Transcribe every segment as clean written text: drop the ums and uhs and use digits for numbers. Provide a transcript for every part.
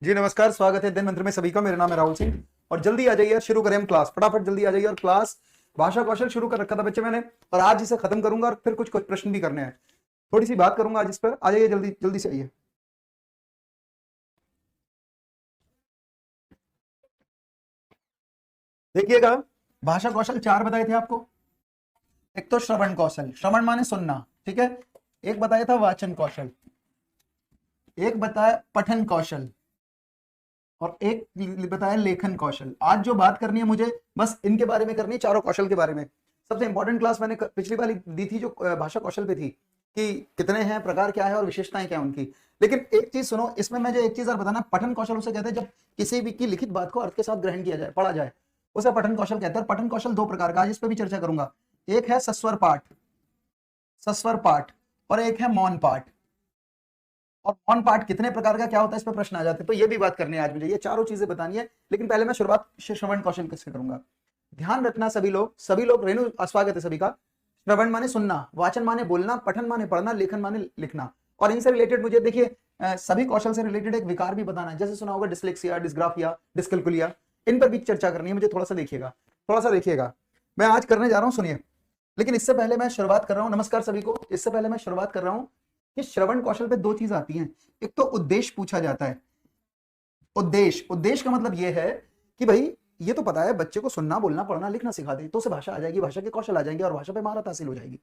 जी नमस्कार, स्वागत है दिन मंत्र में सभी का। मेरा नाम है राहुल सिंह और जल्दी आ जाइए, शुरू करें हम क्लास। फटाफट जल्दी आ जाइए। और क्लास भाषा कौशल शुरू कर रखा था बच्चे मैंने, और आज इसे खत्म करूंगा और फिर कुछ कुछ प्रश्न भी करने हैं। थोड़ी सी बात करूंगा आज इस पर। आ जाइए जल्दी जल्दी से आइए। देखिएगा, भाषा कौशल चार बताए थे आपको। एक तो श्रवण कौशल, श्रवण माने सुनना, ठीक है। एक बताया था वाचन कौशल, एक बताया पठन कौशल, और एक बताया लेखन कौशल। आज जो बात करनी है मुझे, बस इनके बारे में करनी है, चारों कौशल के बारे में। सबसे इंपॉर्टेंट क्लास मैंने पिछली वाली दी थी जो भाषा कौशल पे थी, कि कितने हैं, प्रकार क्या है और विशेषताएं क्या है उनकी। लेकिन एक चीज सुनो, इसमें मैं जो एक चीज और बताना, पठन कौशल उसे कहते हैं जब किसी भी की लिखित बात को अर्थ के साथ ग्रहण किया जाए, पढ़ा जाए, उसे पठन कौशल कहते हैं। पठन कौशल दो प्रकार का, आज इस पर भी चर्चा करूंगा। एक है सस्वर पाठ, सस्वर पाठ, और एक है मौन पाठ। और मौन पाठ कितने प्रकार का क्या होता है, इस पर प्रश्न आ जाते हैं, तो ये भी बात करनी है आज मुझे। ये चारों चीजें बतानी है, लेकिन पहले मैं शुरुआत श्रवण कौशल से करूंगा। ध्यान रखना सभी लोग रेणु स्वागत है सभी का। श्रवण माने सुनना, वाचन माने बोलना, पठन माने पढ़ना, लेखन माने लिखना। और इनसे रिलेटेड मुझे देखिए सभी कौशल से रिलेटेड एक विकार भी बताना है। जैसे सुना होगा डिस्लेक्सिया, डिस्ग्राफिया, डिस्कैल्कुलिया, इन पर भी चर्चा करनी है मुझे। थोड़ा सा देखिएगा, थोड़ा सा देखिएगा, मैं आज करने जा रहा हूं, सुनिए। लेकिन इससे पहले मैं शुरुआत कर रहा हूं, नमस्कार सभी को। इससे पहले मैं शुरुआत कर रहा हूं कि श्रवण कौशल पे दो चीज आती हैं। एक तो उद्देश्य पूछा जाता है। उद्देश्य, उद्देश्य का मतलब यह है कि भाई ये तो पता है बच्चे को सुनना, बोलना, पढ़ना, लिखना सिखा दे तो उसे भाषा आ जाएगी, भाषा के कौशल आ जाएंगे और भाषा पे महारत हासिल हो जाएगी।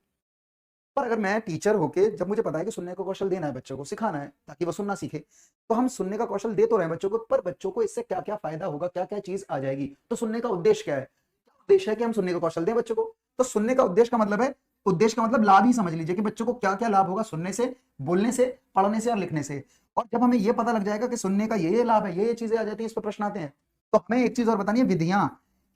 पर अगर मैं टीचर होके, जब मुझे पता है कि सुनने का कौशल देना है, बच्चों को सिखाना है ताकि वो सुनना सीखे, तो हम सुनने का कौशल दे तो रहे हैं बच्चों को, पर बच्चों को इससे क्या क्या फायदा होगा, क्या क्या चीज आ जाएगी। तो सुनने का उद्देश्य क्या है? उद्देश्य है कि हम सुनने का कौशल दें बच्चों को। तो सुनने का उद्देश्य का मतलब है, उद्देश्य का मतलब लाभ ही समझ लीजिए कि बच्चों को क्या क्या लाभ होगा सुनने से, बोलने से, पढ़ने से और लिखने से। और जब हमें यह पता लग जाएगा कि सुनने का ये लाभ है, ये चीजें आ जाती है, इस पर प्रश्न आते हैं, तो हमें एक चीज और बतानी है, विधियां,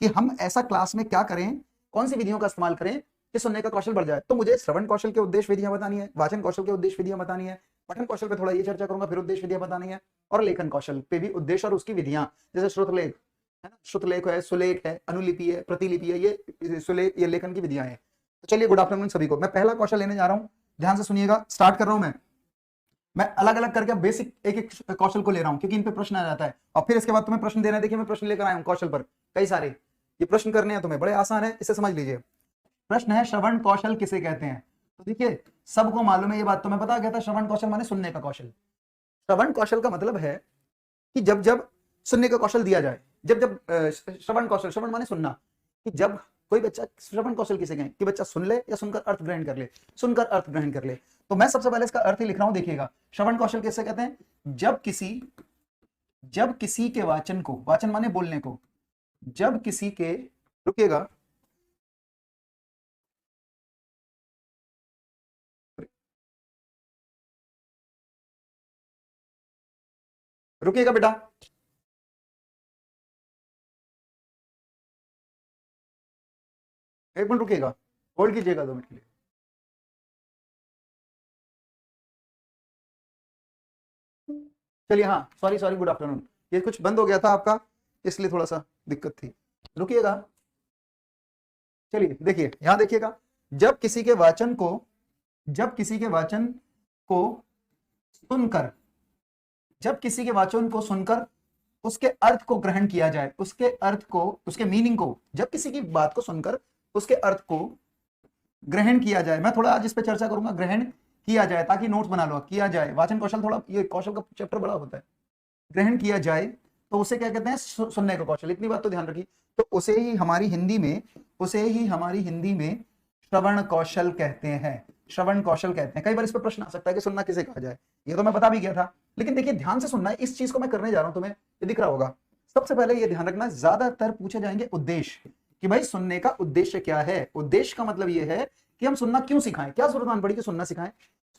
कि हम ऐसा क्लास में क्या करें, कौन सी विधियों का इस्तेमाल करें कि सुनने का कौशल बढ़ जाए। तो मुझे श्रवण कौशल के उद्देश्य विधियां बतानी है, वाचन कौशल के उद्देश्य विधियां बतानी है, पठन कौशल पे थोड़ा ये चर्चा करूंगा, फिर उद्देश्य विधियां बतानी है, और लेखन कौशल पे भी उद्देश्य और उसकी विधियां। जैसे श्रुतलेख है ना, श्रुतलेख है, सुलेख है, अनुलिपि है, प्रतिलिपि है, ये सुलेख, ये लेखन की विधियां हैं। तो चलिए, गुड आफ्टरनून सभी को। मैं पहला कौशल लेने जा रहा हूं, ध्यान से सुनिएगा। स्टार्ट कर रहा हूं मैं अलग अलग करके बेसिक एक एक कौशल को ले रहा हूं, क्योंकि इन पे प्रश्न आ जाता है। और फिर इसके बाद तुम्हें प्रश्न देना है। देखिए मैं प्रश्न लेकर आया हूं कौशल पर, कई सारे। ये प्रश्न करने हैं तुम्हें, बड़े आसान है, इसे समझ लीजिए। प्रश्न है, श्रवण कौशल किसे कहते हैं? तो देखिए, सबको मालूम है ये बात, तुम्हें पता क्या था, श्रवण कौशल माने सुनने का कौशल। श्रवण कौशल का मतलब है कि जब जब सुनने का कौशल दिया जाए, जब जब श्रवण कौशल, श्रवण माने सुनना, कि जब कोई बच्चा, श्रवण कौशल किसे कहें, कि बच्चा सुन ले या सुनकर अर्थ ग्रहण कर ले, सुनकर अर्थ ग्रहण कर ले। तो मैं सबसे पहले इसका अर्थ ही लिख रहा हूं, देखिएगा। श्रवण कौशल किसे कहते हैं? जब किसी के वाचन को, वाचन माने बोलने को, जब किसी के, रुकिएगा, रुकिएगा बेटा, एक मिनट रुकिएगा, होल्ड कीजिएगा 2 मिनट के लिए। चलिए, हाँ, सॉरी सॉरी, गुड आफ्टरनून। ये कुछ बंद हो गया था आपका, इसलिए थोड़ा सा दिक्कत थी। रुकिएगा, चलिए देखिए, यहां देखिएगा। जब किसी के वाचन को, जब किसी के वाचन को सुनकर, जब किसी के वाचन को सुनकर उसके अर्थ को ग्रहण किया जाए, उसके अर्थ को, उसके मीनिंग को, जब किसी की बात को सुनकर उसके अर्थ को ग्रहण किया जाए। मैं थोड़ा आज इस पे चर्चा करूंगा, ग्रहण किया जाए, ताकि नोट्स बना लो। किया जाए, वाचन कौशल, थोड़ा ये कौशल का चैप्टर बड़ा होता है। ग्रहण किया जाए तो उसे क्या कहते हैं? सुनने का कौशल। इतनी बात तो ध्यान रखिए। तो उसे ही हमारी हिंदी में, उसे ही हमारी हिंदी में श्रवण कौशल कहते हैं, श्रवण कौशल कहते हैं। कई बार इस पर प्रश्न आ सकता है कि सुनना किसे कहा जाए, ये तो मैं बता भी गया था। लेकिन देखिए, ध्यान से सुनना है, इस चीज को मैं करने जा रहा हूं, तुम्हें ये दिख रहा होगा। सबसे पहले ये ध्यान रखना, ज्यादातर पूछे जाएंगे उद्देश्य, कि भाई सुनने का उद्देश्य क्या है। उद्देश्य का मतलब ये है कि हम सुनना क्यों सिखाएं, क्या जरूरत मान पड़ी कि सुनना सिखाएं।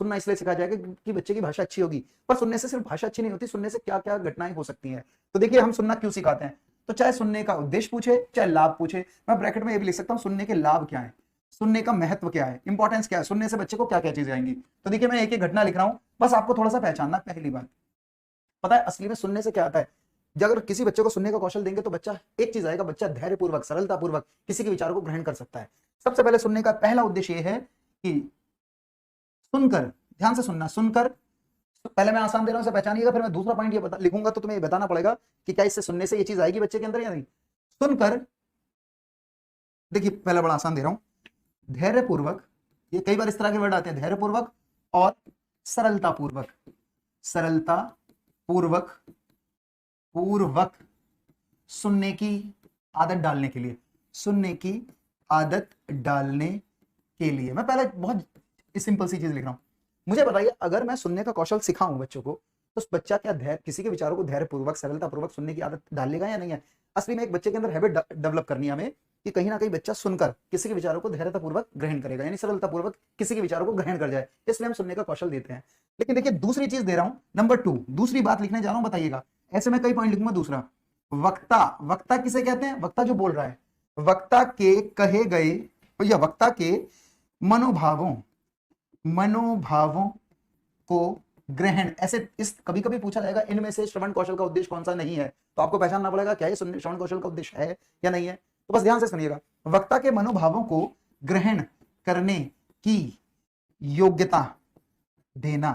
सुनना इसलिए सिखाया जाएगा कि बच्चे की भाषा अच्छी होगी। पर सुनने से सिर्फ भाषा अच्छी नहीं होती, सुनने से क्या क्या घटनाएं हो सकती हैं। तो देखिए, हम सुनना क्यों सिखाते हैं। तो चाहे सुनने का उद्देश्य पूछे, चाहे लाभ पूछे, मैं ब्रैकेट में ये भी लिख सकता हूं, सुनने के लाभ क्या है, सुनने का महत्व क्या है, इंपॉर्टेंस क्या है, सुनने से बच्चे को क्या क्या चीजें आएंगी। तो देखिए, मैं एक एक घटना लिख रहा हूं, बस आपको थोड़ा सा पहचानना। पहली बात, पता है असली में सुनने से क्या आता है? जब अगर किसी बच्चे को सुनने का कौशल देंगे तो बच्चा, एक चीज आएगा, बच्चा धैर्यपूर्वक, सरलतापूर्वक किसी के विचारों को ग्रहण कर सकता है। सबसे पहले सुनने का पहला उद्देश्य यह है कि सुनकर, ध्यान से सुनना, सुनकर तो पहले मैं आसान दे रहा हूं, पहचानिएगा, फिर मैं दूसरा पॉइंट ये लिखूंगा तो तुम्हें ये बताना पड़ेगा कि क्या इससे सुनने से ये चीज आएगी बच्चे के अंदर या नहीं। सुनकर, देखिए पहला बड़ा आसान दे रहा हूं, धैर्यपूर्वक, ये कई बार इस तरह के वर्ड आते हैं, धैर्यपूर्वक और सरलता पूर्वक, सरलता पूर्वक, पूर्वक सुनने की आदत डालने के लिए, सुनने की आदत डालने के लिए। मैं पहले बहुत सिंपल सी चीज लिख रहा हूं, मुझे बताइए अगर मैं सुनने का कौशल सिखाऊं बच्चों को, तो उस बच्चा क्या धैर्य, किसी के विचारों को धैर्यपूर्वक, सरलतापूर्वक सुनने की आदत डालेगा या नहीं है। असली में एक बच्चे के अंदर हैबिट डेवलप करनी है हमें कि कहीं ना कहीं बच्चा सुनकर किसी के विचारों को धैर्यतापूर्वक ग्रहण करेगा, यानी सरलतापूर्वक किसी के विचारों को ग्रहण कर जाए, इसलिए हम सुनने का कौशल देते हैं। लेकिन देखिए दूसरी चीज दे रहा हूं, नंबर 2, दूसरी बात लिखने जा रहा हूं, बताइएगा। ऐसे में कई पॉइंट लिखूंगा। दूसरा, वक्ता, वक्ता किसे कहते हैं? वक्ता जो बोल रहा है, वक्ता के कहे गए या वक्ता के मनोभावों, मनोभावों को ग्रहण, ऐसे इस कभी कभी पूछा जाएगा इनमें से श्रवण कौशल का उद्देश्य कौन सा नहीं है, तो आपको पहचानना पड़ेगा क्या ये श्रवण कौशल का उद्देश्य है या नहीं है। तो बस ध्यान से सुनिएगा, वक्ता के मनोभावों को ग्रहण करने की योग्यता देना।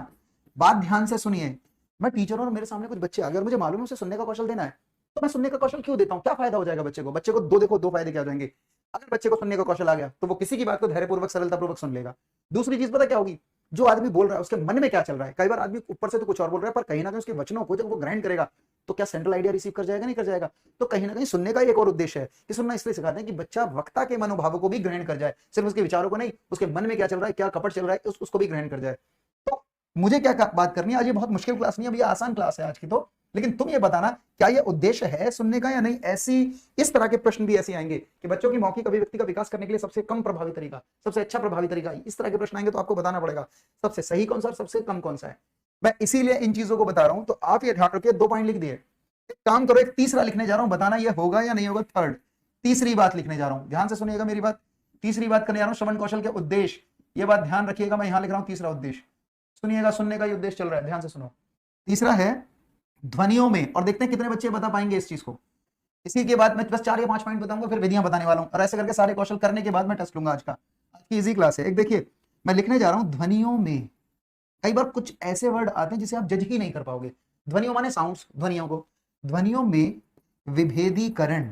बात ध्यान से सुनिए, मैं टीचर और मेरे सामने कुछ बच्चे आ गए और मुझे मालूम है उसे सुनने का कौशल देना है, तो मैं सुनने का कौशल क्यों देता हूं? क्या फायदा हो जाएगा बच्चे को? बच्चे को दो फायदे क्या हो जाएंगे। अगर बच्चे को सुनने का कौशल आ गया तो वो किसी की बात को धैर्यपूर्वक, सरलतापूर्वक सुन लेगा। दूसरी चीज पता क्या होगी, जो आदमी बोल रहा है उसके मन में क्या चल रहा है। कई बार आदमी ऊपर से तो कुछ और बोल रहा है, पर कहीं ना कहीं उसके वचनों को जब वो ग्रहण करेगा तो क्या सेंट्रल आइडिया रिसीव कर जाएगा? नहीं कर जाएगा। तो कहीं ना कहीं सुनने का एक और उद्देश्य है कि सुनना इसलिए सिखाते हैं कि बच्चा वक्ता के मनोभावों को भी ग्रहण कर जाए, सिर्फ उसके विचारों को नहीं, उसके मन में क्या चल रहा है, क्या कपट चल रहा है, उसको भी ग्रहण कर जाए। तो मुझे क्या बात करनी है आज, ये बहुत मुश्किल क्लास नहीं है, ये आसान क्लास है आज की तो, लेकिन तुम ये बताना क्या ये उद्देश्य है सुनने का या नहीं। ऐसी इस तरह के प्रश्न भी ऐसे आएंगे कि बच्चों की मौखिक अभिव्यक्ति का विकास करने के लिए सबसे कम प्रभावी तरीका, सबसे अच्छा प्रभावी तरीका, इस तरह के प्रश्न आएंगे तो आपको बताना पड़ेगा सबसे सही कौन सा और सबसे कम कौन सा है। मैं इसीलिए इन चीजों को बता रहा हूं, तो आप ये ध्यान रखिए। 2 पॉइंट लिख दिए, एक काम करो, एक तीसरा लिखने जा रहा हूं, बताना ये होगा या नहीं होगा। थर्ड, तीसरी बात लिखने जा रहा हूं, ध्यान से सुनिएगा मेरी बात। तीसरी बात करने जा रहा हूं, श्रवण कौशल के उद्देश्य, ये बात ध्यान रखिएगा। मैं यहां लिख रहा हूं तीसरा उद्देश्य, सुनिएगा, सुनने का ये उद्देश्य चल रहा है, ध्यान से सुनो। तीसरा है ध्वनियों में, और देखते हैं कितने बच्चे बता पाएंगे इस चीज को। इसी के बाद मैं बस 4 या 5 पॉइंट बताऊंगा, फिर विधियां बताने वाला हूं, और ऐसे करके सारे कौशल करने के बाद मैं टेस्ट लूंगा। आज की इजी क्लास है। एक देखिए मैं लिखने जा रहा हूं ध्वनियों में, कई बार कुछ ऐसे वर्ड आते हैं जिसे आप जज ही नहीं कर पाओगे। ध्वनियों माने साउंड्स, ध्वनियों को, ध्वनियों में विभेदीकरण,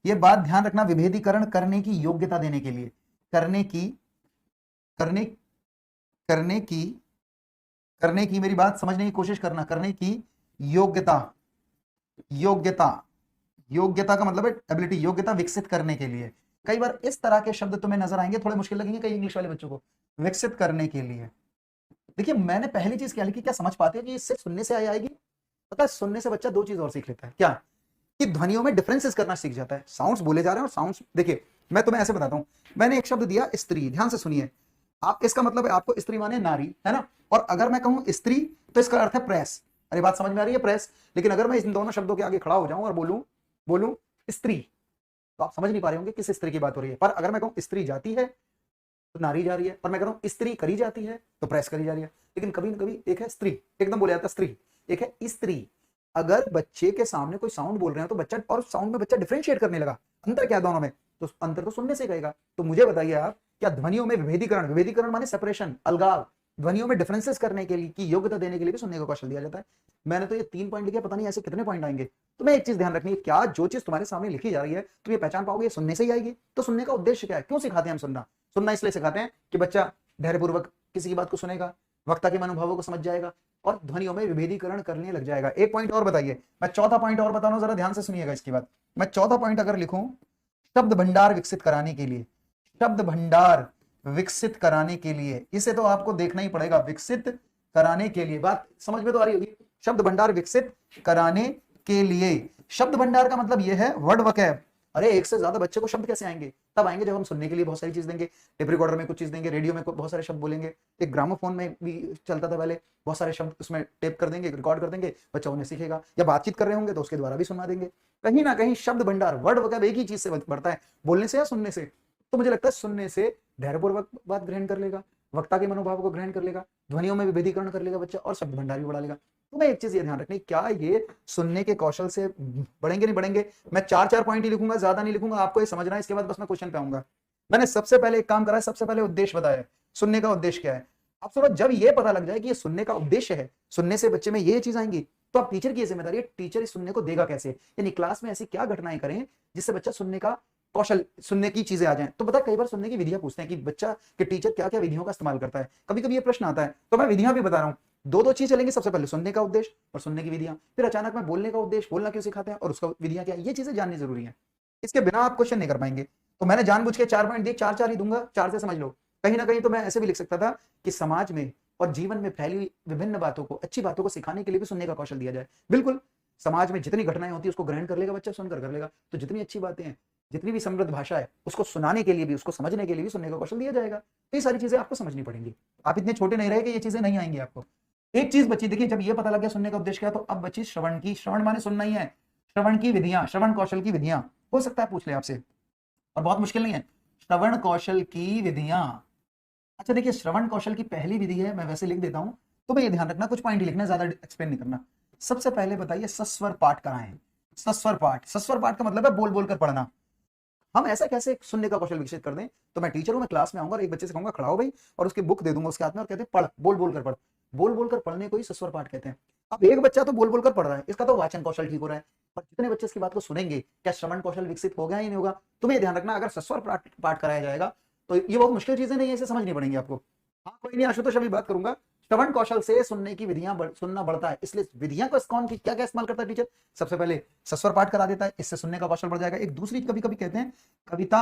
ये बात ध्यान रखना, विभेदीकरण करने की योग्यता देने के लिए, करने की मेरी बात समझने की कोशिश करना, करने की योग्यता, योग्यता का मतलब है एबिलिटी, योग्यता विकसित करने के लिए। कई बार इस तरह के शब्द तुम्हें नजर आएंगे, थोड़े मुश्किल लगेंगे कई इंग्लिश वाले बच्चों को, विकसित करने के लिए। देखिए मैंने पहली चीज क्या लिखी, क्या समझ पाते हैं कि इससे सुनने से आएगी? पता है सुनने से बच्चा 2 चीज और सीख लेता है, क्या कि ध्वनियों में डिफरेंसेस करना सीख जाता है। साउंड्स बोले जा रहे हैं और साउंड्स, देखिए मैं तुम्हें ऐसे बताता हूं, मैंने एक शब्द दिया स्त्री, ध्यान से सुनिए आप, इसका मतलब है आपको स्त्री माने नारी, है ना, और अगर मैं कहूं स्त्री तो इसका अर्थ है प्रेस। अरे बात समझ में आ रही है, प्रेस। लेकिन अगर मैं इन दोनों शब्दों के आगे खड़ा हो जाऊं और बोलूं स्त्री, तो आप समझ नहीं पा रहे होंगे किस स्त्री की बात हो रही है। पर अगर मैं कहूं स्त्री जाती है तो नारी जा रही है, पर मैं कहता हूं स्त्री करी जाती है तो प्रेस करी जा रही है। लेकिन कभी न कभी एक है स्त्री, एकदम बोला जाता है स्त्री, एक है स्त्री। अगर बच्चे के सामने कोई साउंड बोल रहे हैं तो बच्चा, और साउंड में बच्चा डिफरेंशिएट करने लगा, अंतर क्या दोनों में, तो अंतर तो सुनने से कहेगा। तो मुझे बताइए आप, क्या ध्वनियों में विभेदीकरण, विभेदीकरण माने सेपरेशन, अलगाव, ध्वनियों में डिफरेंसेस करने के लिए की योग्यता देने के लिए भी सुनने का कौशल दिया जाता है। मैंने तो ये 3 पॉइंट लिखे, पता नहीं ऐसे कितने पॉइंट आएंगे। तुम्हें एक चीज ध्यान रखनी है, क्या जो चीज तुम्हारे सामने लिखी जा रही है तुम ये पहचान पाओगे, ये सुनने से ही आएगी। तो सुनने का उद्देश्य क्या है, क्यों सिखाते हैं हम सुनना? सुनना इसलिए सिखाते हैं कि बच्चा धैर्यपूर्वक किसी की बात को सुनेगा, वक्ता के मनोभावों को समझ जाएगा और ध्वनियों में विभेदीकरण करने लग जाएगा। एक पॉइंट और बताइए, मैं चौथा पॉइंट और बता रहा हूं, जरा ध्यान से सुनिएगा इसकी बात। मैं चौथा पॉइंट अगर लिखूं, शब्द भंडार विकसित कराने के लिए, शब्द भंडार विकसित कराने के लिए, इसे तो आपको देखना ही पड़ेगा, विकसित कराने के लिए, बात समझ में तो आ रही होगी। शब्द भंडार विकसित कराने के लिए, शब्द भंडार का मतलब यह है वर्ड वकैब। अरे एक से ज्यादा बच्चे को शब्द कैसे आएंगे? तब आएंगे जब हम सुनने के लिए बहुत सारी चीज देंगे, टेप रिकॉर्डर में कुछ चीज देंगे, रेडियो में बहुत सारे शब्द बोलेंगे, एक ग्रामोफोन में भी चलता था पहले, बहुत सारे शब्द उसमें टेप कर देंगे, रिकॉर्ड कर देंगे, बच्चा उन्हें सीखेगा, या बातचीत कर रहे होंगे तो उसके द्वारा भी सुना देंगे। कहीं ना कहीं शब्द भंडार, वर्ड वकैब एक ही चीज से बढ़ता है, बोलने से या सुनने से। तो मुझे लगता है सुनने से धैर्यपूर्वक बात ग्रहण कर लेगा, वक्ता के मनोभाव को ग्रहण कर लेगा, ध्वनियों में विभेदीकरण कर लेगा बच्चा, और शब्द भंडार भी बढ़ा लेगा। तो मैं एक चीज ये ध्यान रखनी, क्या ये सुनने के कौशल से बढ़ेंगे नहीं बढ़ेंगे? मैं 4 पॉइंट ही लिखूंगा, ज्यादा नहीं लिखूंगा, आपको ये समझना है, इसके बाद बस मैं क्वेश्चन पे आऊंगा। मैंने सबसे पहले एक काम करा है, सबसे पहले उद्देश्य बताया, सुनने का उद्देश्य क्या है। अब सुनो, जब ये पता लग जाए कि ये सुनने का उद्देश्य है, सुनने से बच्चे में ये चीज आएंगी, तो अब टीचर की जिम्मेदारी है, टीचर इस सुनने को देगा कैसे, यानी क्लास में ऐसी क्या घटनाएं करें जिससे बच्चा सुनने का कौशल, सुनने की चीजें आ जाएं। तो पता कई बार सुनने की विधियां पूछते हैं कि बच्चा के टीचर क्या क्या विधियों का इस्तेमाल करता है, कभी कभी ये प्रश्न आता है, तो मैं विधियां भी बता रहा हूँ। दो दो चीज चलेंगी, सबसे पहले सुनने का उद्देश्य और सुनने की विधियां, फिर अचानक में बोलने का उद्देश्य, बोलना क्यों सिखाते हैं और उसका विधियां क्या है, ये चीजें जाननी जरूरी है। इसके बिना आप क्वेश्चन नहीं कर पाएंगे। तो मैंने जानबूझ के 4 पॉइंट दिए, 4 ही दूंगा, 4 से समझ लो। कहीं ना कहीं तो मैं ऐसे भी लिख सकता था कि समाज में और जीवन में फैली विभिन्न बातों को, अच्छी बातों को सिखाने के लिए भी सुनने का कौशल दिया जाए। बिल्कुल, समाज में जितनी घटनाएं होती है उसको ग्रहण कर लेगा बच्चा, सुनकर कर लेगा। तो जितनी अच्छी बातें हैं, जितनी भी समृद्ध भाषा है, उसको सुनाने के लिए भी, उसको समझने के लिए भी सुनने का कौशल दिया जाएगा। तो ये सारी चीजें आपको समझनी पड़ेंगी। आप इतने छोटे नहीं रहे कि ये चीजें नहीं आएंगी आपको। एक चीज बची, देखिए जब ये पता लग गया सुनने का उद्देश्य क्या, तो अब बची श्रवण की। श्रवण माने सुनना ही है, श्रवण की विधियां, श्रवण कौशल की विधियां। हो सकता है पूछ ले आपसे, और बहुत मुश्किल नहीं है। श्रवण कौशल की विधियां, अच्छा देखिए, श्रवण कौशल की पहली विधि है, मैं वैसे लिख देता हूं, तो मैं ये ध्यान रखना, कुछ पॉइंट ही लिखना, ज्यादा एक्सप्लेन नहीं करना। सबसे पहले बताइए सस्वर पाठ कराएं। सस्वर पाठ, सस्वर पाठ का मतलब है बोल बोल कर पढ़ना। हम ऐसा कैसे सुनने का कौशल विकसित कर दें? तो मैं टीचर हूं, मैं क्लास में आऊंगा और एक बच्चे से कहूंगा खड़ा हो भाई, और उसकी बुक दे दूंगा उसके हाथ में और कहते हैं पढ़, बोल बोल कर पढ़। बोल बोल कर पढ़ने को ही सस्वर पाठ कहते हैं। अब एक बच्चा तो बोल बोल कर पढ़ रहा है, इसका तो वाचन कौशल ठीक हो रहा है, पर जितने बच्चे इसकी बात को सुनेंगे, क्या श्रवण कौशल विकसित होगा या नहीं होगा? तुम्हें ध्यान रखना, अगर सस्वर पाठ कराया जाएगा तो ये बहुत मुश्किल चीजें नहीं है, इसे समझनी पड़ेंगी आपको। हाँ कोई नहीं, आशुतोष अभी बात करूंगा। श्रवण कौशल से सुनने की विधियां सुनना बढ़ता है, इसलिए विधियां को कौन की क्या क्या इस्तेमाल करता है टीचर? सबसे पहले सस्वर पाठ करा देता है, इससे सुनने का कौशल बढ़ जाएगा। एक दूसरी कभी कभी कहते हैं कविता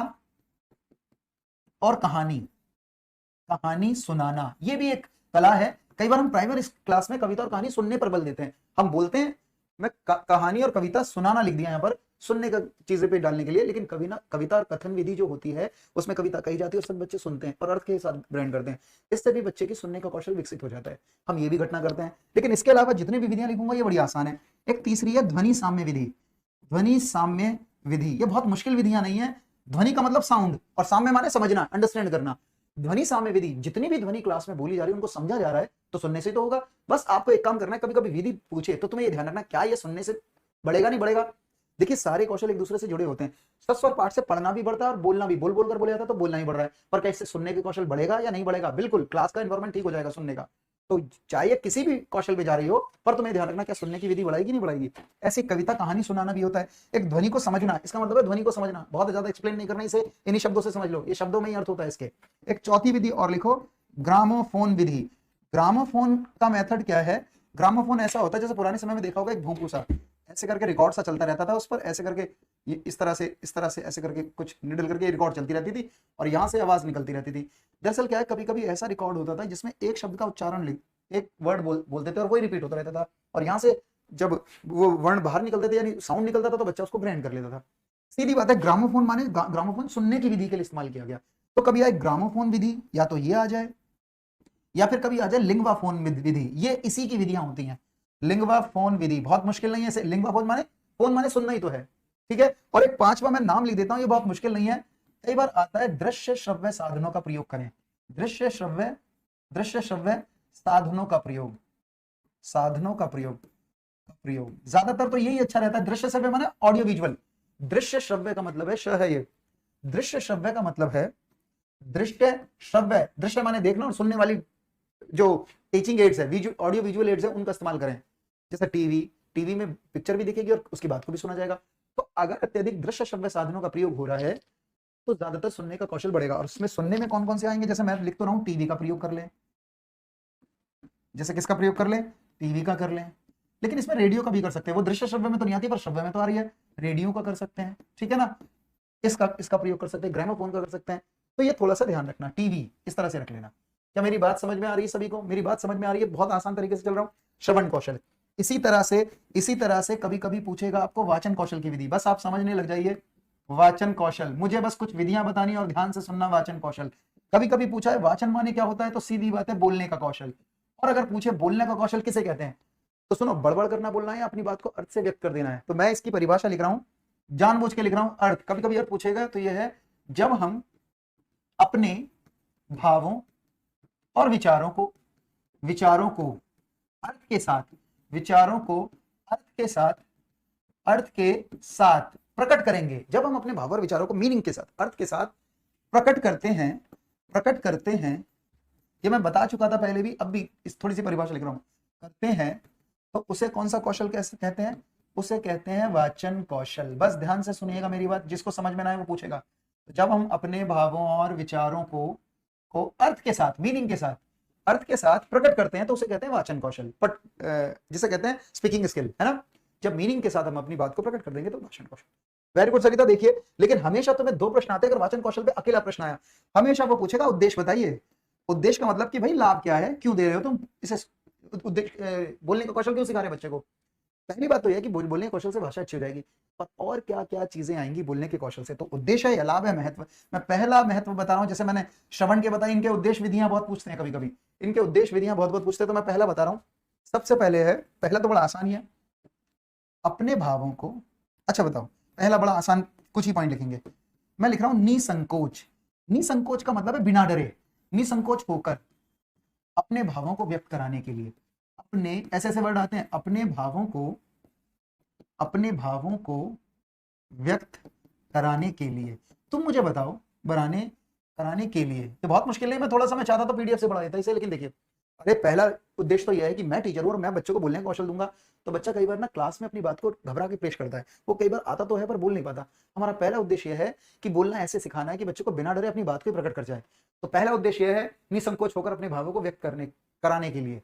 और कहानी, कहानी सुनाना, ये भी एक कला है। कई बार हम प्राइमरी क्लास में कविता और कहानी सुनने पर बल देते हैं, हम बोलते हैं मैं कहानी और कविता सुनाना लिख दिया यहाँ पर सुनने का चीजें पे डालने के लिए, लेकिन कविता और कथन विधि जो होती है उसमें कविता कही जाती है और सब बच्चे सुनते हैं और अर्थ के साथ ग्रहण करते हैं। इससे भी बच्चे की सुनने का कौशल विकसित हो जाता है। हम ये भी घटना करते हैं, लेकिन इसके अलावा जितनी भी विधियां लिखूंगा ये बड़ी आसान है। एक तीसरी है ध्वनि साम्य विधि। ध्वनि साम्य विधि, ये बहुत मुश्किल विधियां नहीं है। ध्वनि का मतलब साउंड, और साम्य माने समझना, अंडरस्टैंड करना। ध्वनि साम्य विधि, जितनी भी ध्वनि क्लास में बोली जा रही है उनको समझा जा रहा है तो सुनने से तो होगा। बस आपको एक काम करना है, कभी कभी विधि पूछे तो तुम्हें ये ध्यान रखना, क्या ये सुनने से बढ़ेगा नहीं बढ़ेगा? देखिए सारे कौशल एक दूसरे से जुड़े होते हैं। सस्वर पाठ से पढ़ना भी बढ़ता है और बोलना भी, बोल बोल कर बोला जाता है तो बोलना ही बढ़ रहा है, पर कैसे सुनने के कौशल बढ़ेगा या नहीं बढ़ेगा? बिल्कुल, क्लास का एनवायरमेंट ठीक हो जाएगा सुनने का। तो चाहे किसी भी कौशल पे जा रही हो, पर तुम्हें ध्यान रखना क्या सुनने की विधि बढ़ाएगी नहीं बढ़ाएगी। ऐसी कविता कहानी सुनाना भी होता है। एक ध्वनि को समझना, इसका मतलब है ध्वनि को समझना, बहुत ज्यादा एक्सप्लेन नहीं करना, इसे इन्हीं शब्दों से समझ लो, ये शब्दों में ही अर्थ होता है इसके। एक चौथी विधि और लिखो, ग्रामोफोन विधि। ग्रामोफोन का मेथड क्या है? ग्रामोफोन ऐसा होता है जैसे पुराने समय में देखा होगा, एक भोंपू सा ऐसे करके रिकॉर्ड सा चलता रहता था, उस पर ऐसे करके इस तरह से ऐसे करके कुछ निडल करके रिकॉर्ड चलती रहती थी और यहाँ से आवाज निकलती रहती थी। दरअसल क्या है, कभी कभी ऐसा रिकॉर्ड होता था जिसमें एक शब्द का उच्चारण, एक वर्ड बोलते थे और वही रिपीट होता रहता था, और यहाँ से जब वो वर्ण बाहर निकलते थे यानी साउंड निकलता था तो बच्चा उसको ग्रहण कर लेता था। सीधी बात है, ग्रामोफोन माने ग्रामोफोन सुनने की विधि के लिए इस्तेमाल किया गया। तो कभी आए ग्रामोफोन विधि, या तो ये आ जाए या फिर कभी आ जाए लिंगवाफोन विधि। ये इसी की विधियां होती हैं। लिंगवाफोन विधि बहुत मुश्किल नहीं है। लिंगवाफोन माने फोन माने सुनना ही तो है, ठीक है। और एक पांचवा मैं नाम लिख देता हूं, ये बहुत मुश्किल नहीं है, कई बार आता है, दृश्य श्रव्य साधनों का प्रयोग करें। दृश्य श्रव्य साधनों का प्रयोग, साधनों का प्रयोग ज्यादातर तो यही अच्छा रहता है। दृश्य श्रव्य माने ऑडियो विजुअल, दृश्य श्रव्य का मतलब है श है, ये दृश्य श्रव्य का मतलब है दृश्य श्रव्य, दृश्य माने देखना और सुनने वाली जो टीचिंग एड्स है, ऑडियो विजुअल एड्स है, उनका इस्तेमाल करें। जैसे टीवी में पिक्चर भी दिखेगी और उसकी बात को भी सुना जाएगा। तो अगर अत्यधिक दृश्य श्रव्य साधनों का प्रयोग हो रहा है तो ज्यादातर सुनने का कौशल बढ़ेगा। और उसमें सुनने में कौन कौन से आएंगे, जैसे मैं लिख तो रहा हूं, टीवी का प्रयोग कर ले, जैसे किसका प्रयोग कर ले, टीवी का कर ले, लेकिन इसमें रेडियो का भी कर सकते हैं। वो दृश्य श्रव्य में तो नहीं आती पर श्रव्य में तो आ रही है, रेडियो का कर सकते हैं, ठीक है ना। इसका प्रयोग कर सकते हैं, ग्रामोफोन का कर सकते हैं। तो ये थोड़ा सा ध्यान रखना, टीवी इस तरह से रख लेना। क्या मेरी बात समझ में आ रही है सभी को? मेरी बात समझ में आ रही है, बहुत आसान तरीके से चल रहा हूं। श्रवण कौशल, इसी तरह से कभी कभी पूछेगा आपको वाचन कौशल की विधि, बस आप समझने लग जाइए। वाचन कौशल, मुझे बस कुछ विधियां बतानी और ध्यान से सुनना। वाचन कौशल कभी कभी पूछा है, वाचन माने क्या होता है, तो सीधी बात है बोलने का कौशल। और अगर पूछे बोलने का कौशल किसे कहते हैं, तो सुनो, बड़बड़ करना बोलना है, अपनी बात को अर्थ से व्यक्त कर देना है। तो मैं इसकी परिभाषा लिख रहा हूं, जानबूझ के लिख रहा हूं, अर्थ। कभी कभी अर्थ पूछेगा तो यह है, जब हम अपने भावों और विचारों को अर्थ के साथ, विचारों को अर्थ के साथ प्रकट करेंगे। जब हम अपने भाव और विचारों को मीनिंग के साथ, अर्थ के साथ प्रकट करते हैं ये मैं बता चुका था पहले भी, अब भी इस थोड़ी सी परिभाषा लिख रहा हूँ। करते हैं तो उसे कौन सा कौशल कैसे कहते हैं? उसे कहते हैं वाचन कौशल। बस ध्यान से सुनिएगा मेरी बात, जिसको समझ में ना आए वो पूछेगा। तो जब हम अपने भावों और विचारों को अर्थ के साथ, मीनिंग के साथ, अर्थ के साथ प्रकट करते हैं तो उसे कहते हैं वाचन कौशल। जिसे कहते हैं स्पीकिंग स्किल, है ना। जब मीनिंग के साथ हम अपनी बात को प्रकट कर देंगे तो वाचन कौशल। वेरी गुड सरिता। देखिए, लेकिन हमेशा तुम्हें 2 प्रश्न आते हैं। अगर वाचन कौशल पे अकेला प्रश्न आया, हमेशा वो पूछेगा उद्देश्य बताइए। उद्देश्य का मतलब कि भाई लाभ क्या है, क्यों दे रहे हो तुम इसे, उद्देश्य बोलने का कौशल क्यों सिखा रहे बच्चे को। पहली बात तो यह कि बोलने के कौशल से भाषा अच्छी हो जाएगी, और क्या क्या चीजें आएंगी बोलने के कौशल से। तो उद्देश्य है, लाभ है, महत्व। मैं पहला महत्व बता रहा हूं, जैसे मैंने श्रवण के बताया, इनके उद्देश्य विधियां बहुत पूछते हैं, कभी कभी इनके उद्देश्य विधियां बहुत बहुत पूछते हैं। तो मैं पहला बता रहा हूं। सबसे पहले है, पहला तो बड़ा आसान ही है, अपने भावों को, अच्छा बताओ, पहला बड़ा आसान, कुछ ही पॉइंट लिखेंगे। मैं लिख रहा हूं निसंकोच। निसंकोच का मतलब है बिना डरे, निसंकोच होकर अपने भावों को व्यक्त कराने के लिए। अपने, ऐसे ऐसे वर्ड आते हैं, अपने भावों को व्यक्त कराने के लिए। तुम मुझे बताओ, कराने के लिए तो बहुत मुश्किल है। मैं थोड़ा सा, मैं चाहता तो पीडीएफ से पढ़ा देता इसे, लेकिन देखिए, अरे पहला उद्देश्य तो यह है कि मैं टीचर हूं और मैं बच्चों को बोलने का कौशल दूंगा। तो बच्चा कई बार ना क्लास में अपनी बात को घबरा के पेश करता है, वो कई बार आता तो है पर बोल नहीं पाता। हमारा पहला उद्देश्य यह है कि बोलना ऐसे सिखाना है कि बच्चों को बिना डरे अपनी बात को प्रकट कर जाए। तो पहला उद्देश्य यह है निसंकोच होकर अपने भावों को व्यक्त कराने के लिए।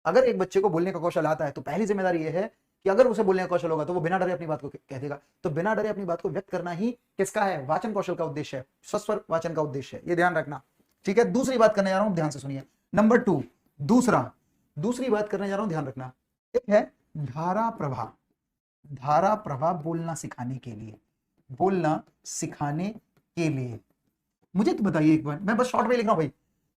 अगर एक बच्चे को बोलने का कौशल आता है तो पहली जिम्मेदारी यह है कि अगर उसे बोलने का कौशल होगा तो वो बिना डरे अपनी बात को कह देगा। तो बिना डरे अपनी बात को व्यक्त करना ही किसका है? वाचन कौशल का उद्देश्य है, स्वस्वर वाचन का उद्देश्य है, ये ध्यान रखना, ठीक है। दूसरी बात करने जा रहा हूं, ध्यान से सुनिए। नंबर 2, दूसरी बात करने जा रहा हूं, ध्यान रखना। एक है धारा प्रवाह। धारा प्रवाह बोलना सिखाने के लिए, मुझे तो बताइए एक बार, मैं बस शॉर्ट में लिख रहा हूं भाई।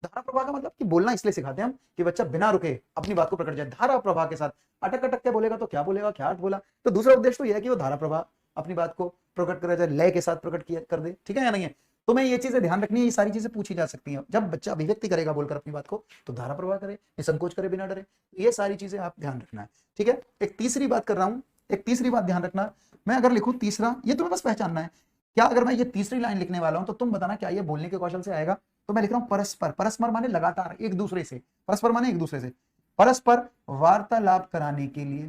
धारा प्रवाह का मतलब कि बोलना इसलिए सिखाते हैं हम कि बच्चा बिना रुके अपनी बात को प्रकट जाए। धारा प्रवाह के साथ अटक अटक के बोलेगा तो क्या बोलेगा, क्या अर्थ बोला। तो दूसरा उद्देश्य तो यह है कि वो धारा प्रवाह अपनी बात को प्रकट करा जाए, लय के साथ प्रकट किया कर दे, ठीक है या नहीं है। तो मैं ये चीजें ध्यान रखनी है, ये सारी चीजें पूछी जा सकती हैं। जब बच्चा अभिव्यक्ति करेगा बोलकर अपनी बात को, तो धारा प्रवाह करे, निसंकोच करे, बिना डरे। ये सारी चीजें आप ध्यान रखना है, ठीक है। एक तीसरी बात कर रहा हूं, एक तीसरी बात ध्यान रखना। मैं अगर लिखूं तीसरा, ये तुम्हें बस पहचानना है क्या। अगर मैं ये तीसरी लाइन लिखने वाला हूं तो तुम बताना क्या ये बोलने के कौशल से आएगा। तो मैं लिख रहा हूं परस्पर। परस्पर माने लगातार, एक दूसरे से। परस्पर माने एक दूसरे से, परस्पर वार्तालाप कराने के लिए,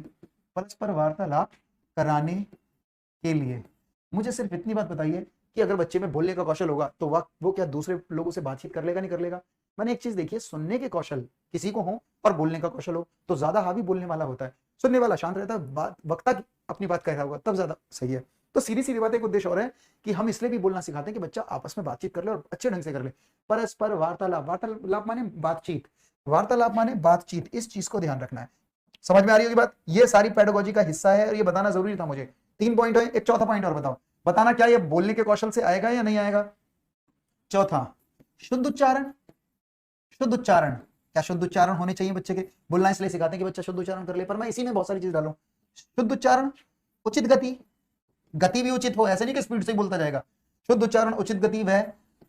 परस्पर वार्तालाप कराने के लिए। मुझे सिर्फ इतनी बात बताइए कि अगर बच्चे में बोलने का कौशल होगा तो वो क्या दूसरे लोगों से बातचीत कर लेगा, नहीं कर लेगा। मैंने एक चीज देखी है, सुनने के कौशल किसी को हो और बोलने का कौशल हो तो ज्यादा हावी बोलने वाला होता है, सुनने वाला शांत रहता है, वक्ता अपनी बात कह रहा होगा तब ज्यादा सही है। तो सीधी सीधी बात, एक उद्देश्य और है कि हम इसलिए भी बोलना सिखाते हैं कि बच्चा आपस में बातचीत कर ले और अच्छे ढंग से कर ले। परस्पर वार्तालाप, वार्तालाप माने बातचीत, वार्तालाप माने बातचीत, इस चीज को ध्यान रखना है। समझ में आ रही होगी बात। ये सारी पेडागोजी का हिस्सा है और ये बताना जरूरी था मुझे। 3 पॉइंट है, एक चौथा पॉइंट और बताओ, बताना क्या ये बोलने के कौशल से आएगा या नहीं आएगा। चौथा, शुद्ध उच्चारण। शुद्ध उच्चारण, क्या शुद्ध उच्चारण होने चाहिए बच्चे के। बोलना इसलिए सिखाते हैं कि बच्चा शुद्ध उच्चारण कर ले, पर मैं इसी में बहुत सारी चीज डालूं। शुद्ध उच्चारण, उचित गति, गति भी उचित हो, ऐसे नहीं कि स्पीड से बोलता जाएगा। शुद्ध उच्चारण, उचित गति, वह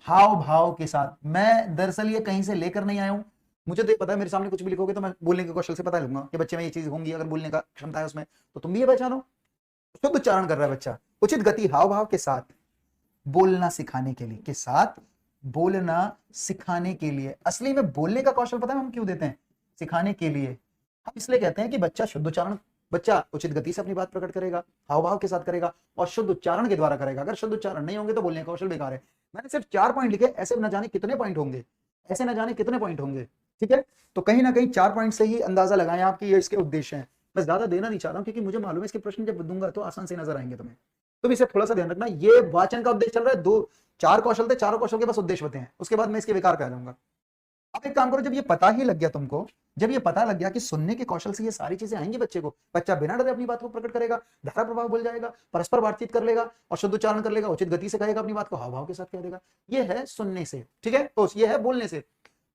हाव भाव के साथ। मैं दरअसल ये कहीं से लेकर नहीं आया हूं, मुझे तो ये पता है, मेरे सामने कुछ भी लिखोगे तो मैं बोलने के कौशल से पता लूंगा कि बच्चे में ये चीज होंगी, अगर बोलने का क्षमता है उसमें, तो तुम भी ये पहचानो। शुद्ध उच्चारण कर रहा है बच्चा, उचित गति, हाव भाव के साथ बोलना सिखाने के लिए, के साथ बोलना सिखाने के लिए। असली में बोलने का कौशल पता है हम क्यों देते हैं? सिखाने के लिए। हम इसलिए कहते हैं कि बच्चा शुद्ध उच्चारण, बच्चा उचित गति से अपनी बात प्रकट करेगा, हाव भाव के साथ करेगा और शुद्ध उच्चारण के द्वारा करेगा। अगर शुद्ध उच्चारण नहीं होंगे तो बोलने का कौशल बेकार है। मैंने सिर्फ 4 पॉइंट लिखे, ऐसे न जाने कितने पॉइंट होंगे, ऐसे न जाने कितने पॉइंट होंगे, ठीक है। तो कहीं ना कहीं 4 पॉइंट से ही अंदाजा लगाएं आप कि ये इसके उद्देश्य हैं। मैं ज्यादा देना नहीं चाह रहा हूं क्योंकि मुझे मालूम है इसके प्रश्न जब दूंगा तो आसान से नजर आएंगे तुम्हें। तुम इसे थोड़ा सा ध्यान रखना। ये वाचन का उद्देश्य चल रहा है, 4 कौशल थे, चारों कौशल के बस उद्देश्य होते हैं, उसके बाद मैं इसके विकार पे आ जाऊंगा। अब एक काम करो, जब ये पता ही लग गया तुमको, जब ये पता लग गया कि सुनने के कौशल से ये सारी चीजें आएंगी बच्चे को, बच्चा बिना डरे अपनी बात को प्रकट करेगा, धारा प्रभाव बोल जाएगा, परस्पर बातचीत कर लेगा और शुद्ध उच्चारण कर लेगा, उचित गति से कहेगा अपनी बात को, हाव भाव के साथ कह देगा। ये है सुनने से, ठीक है। तो ये है बोलने से।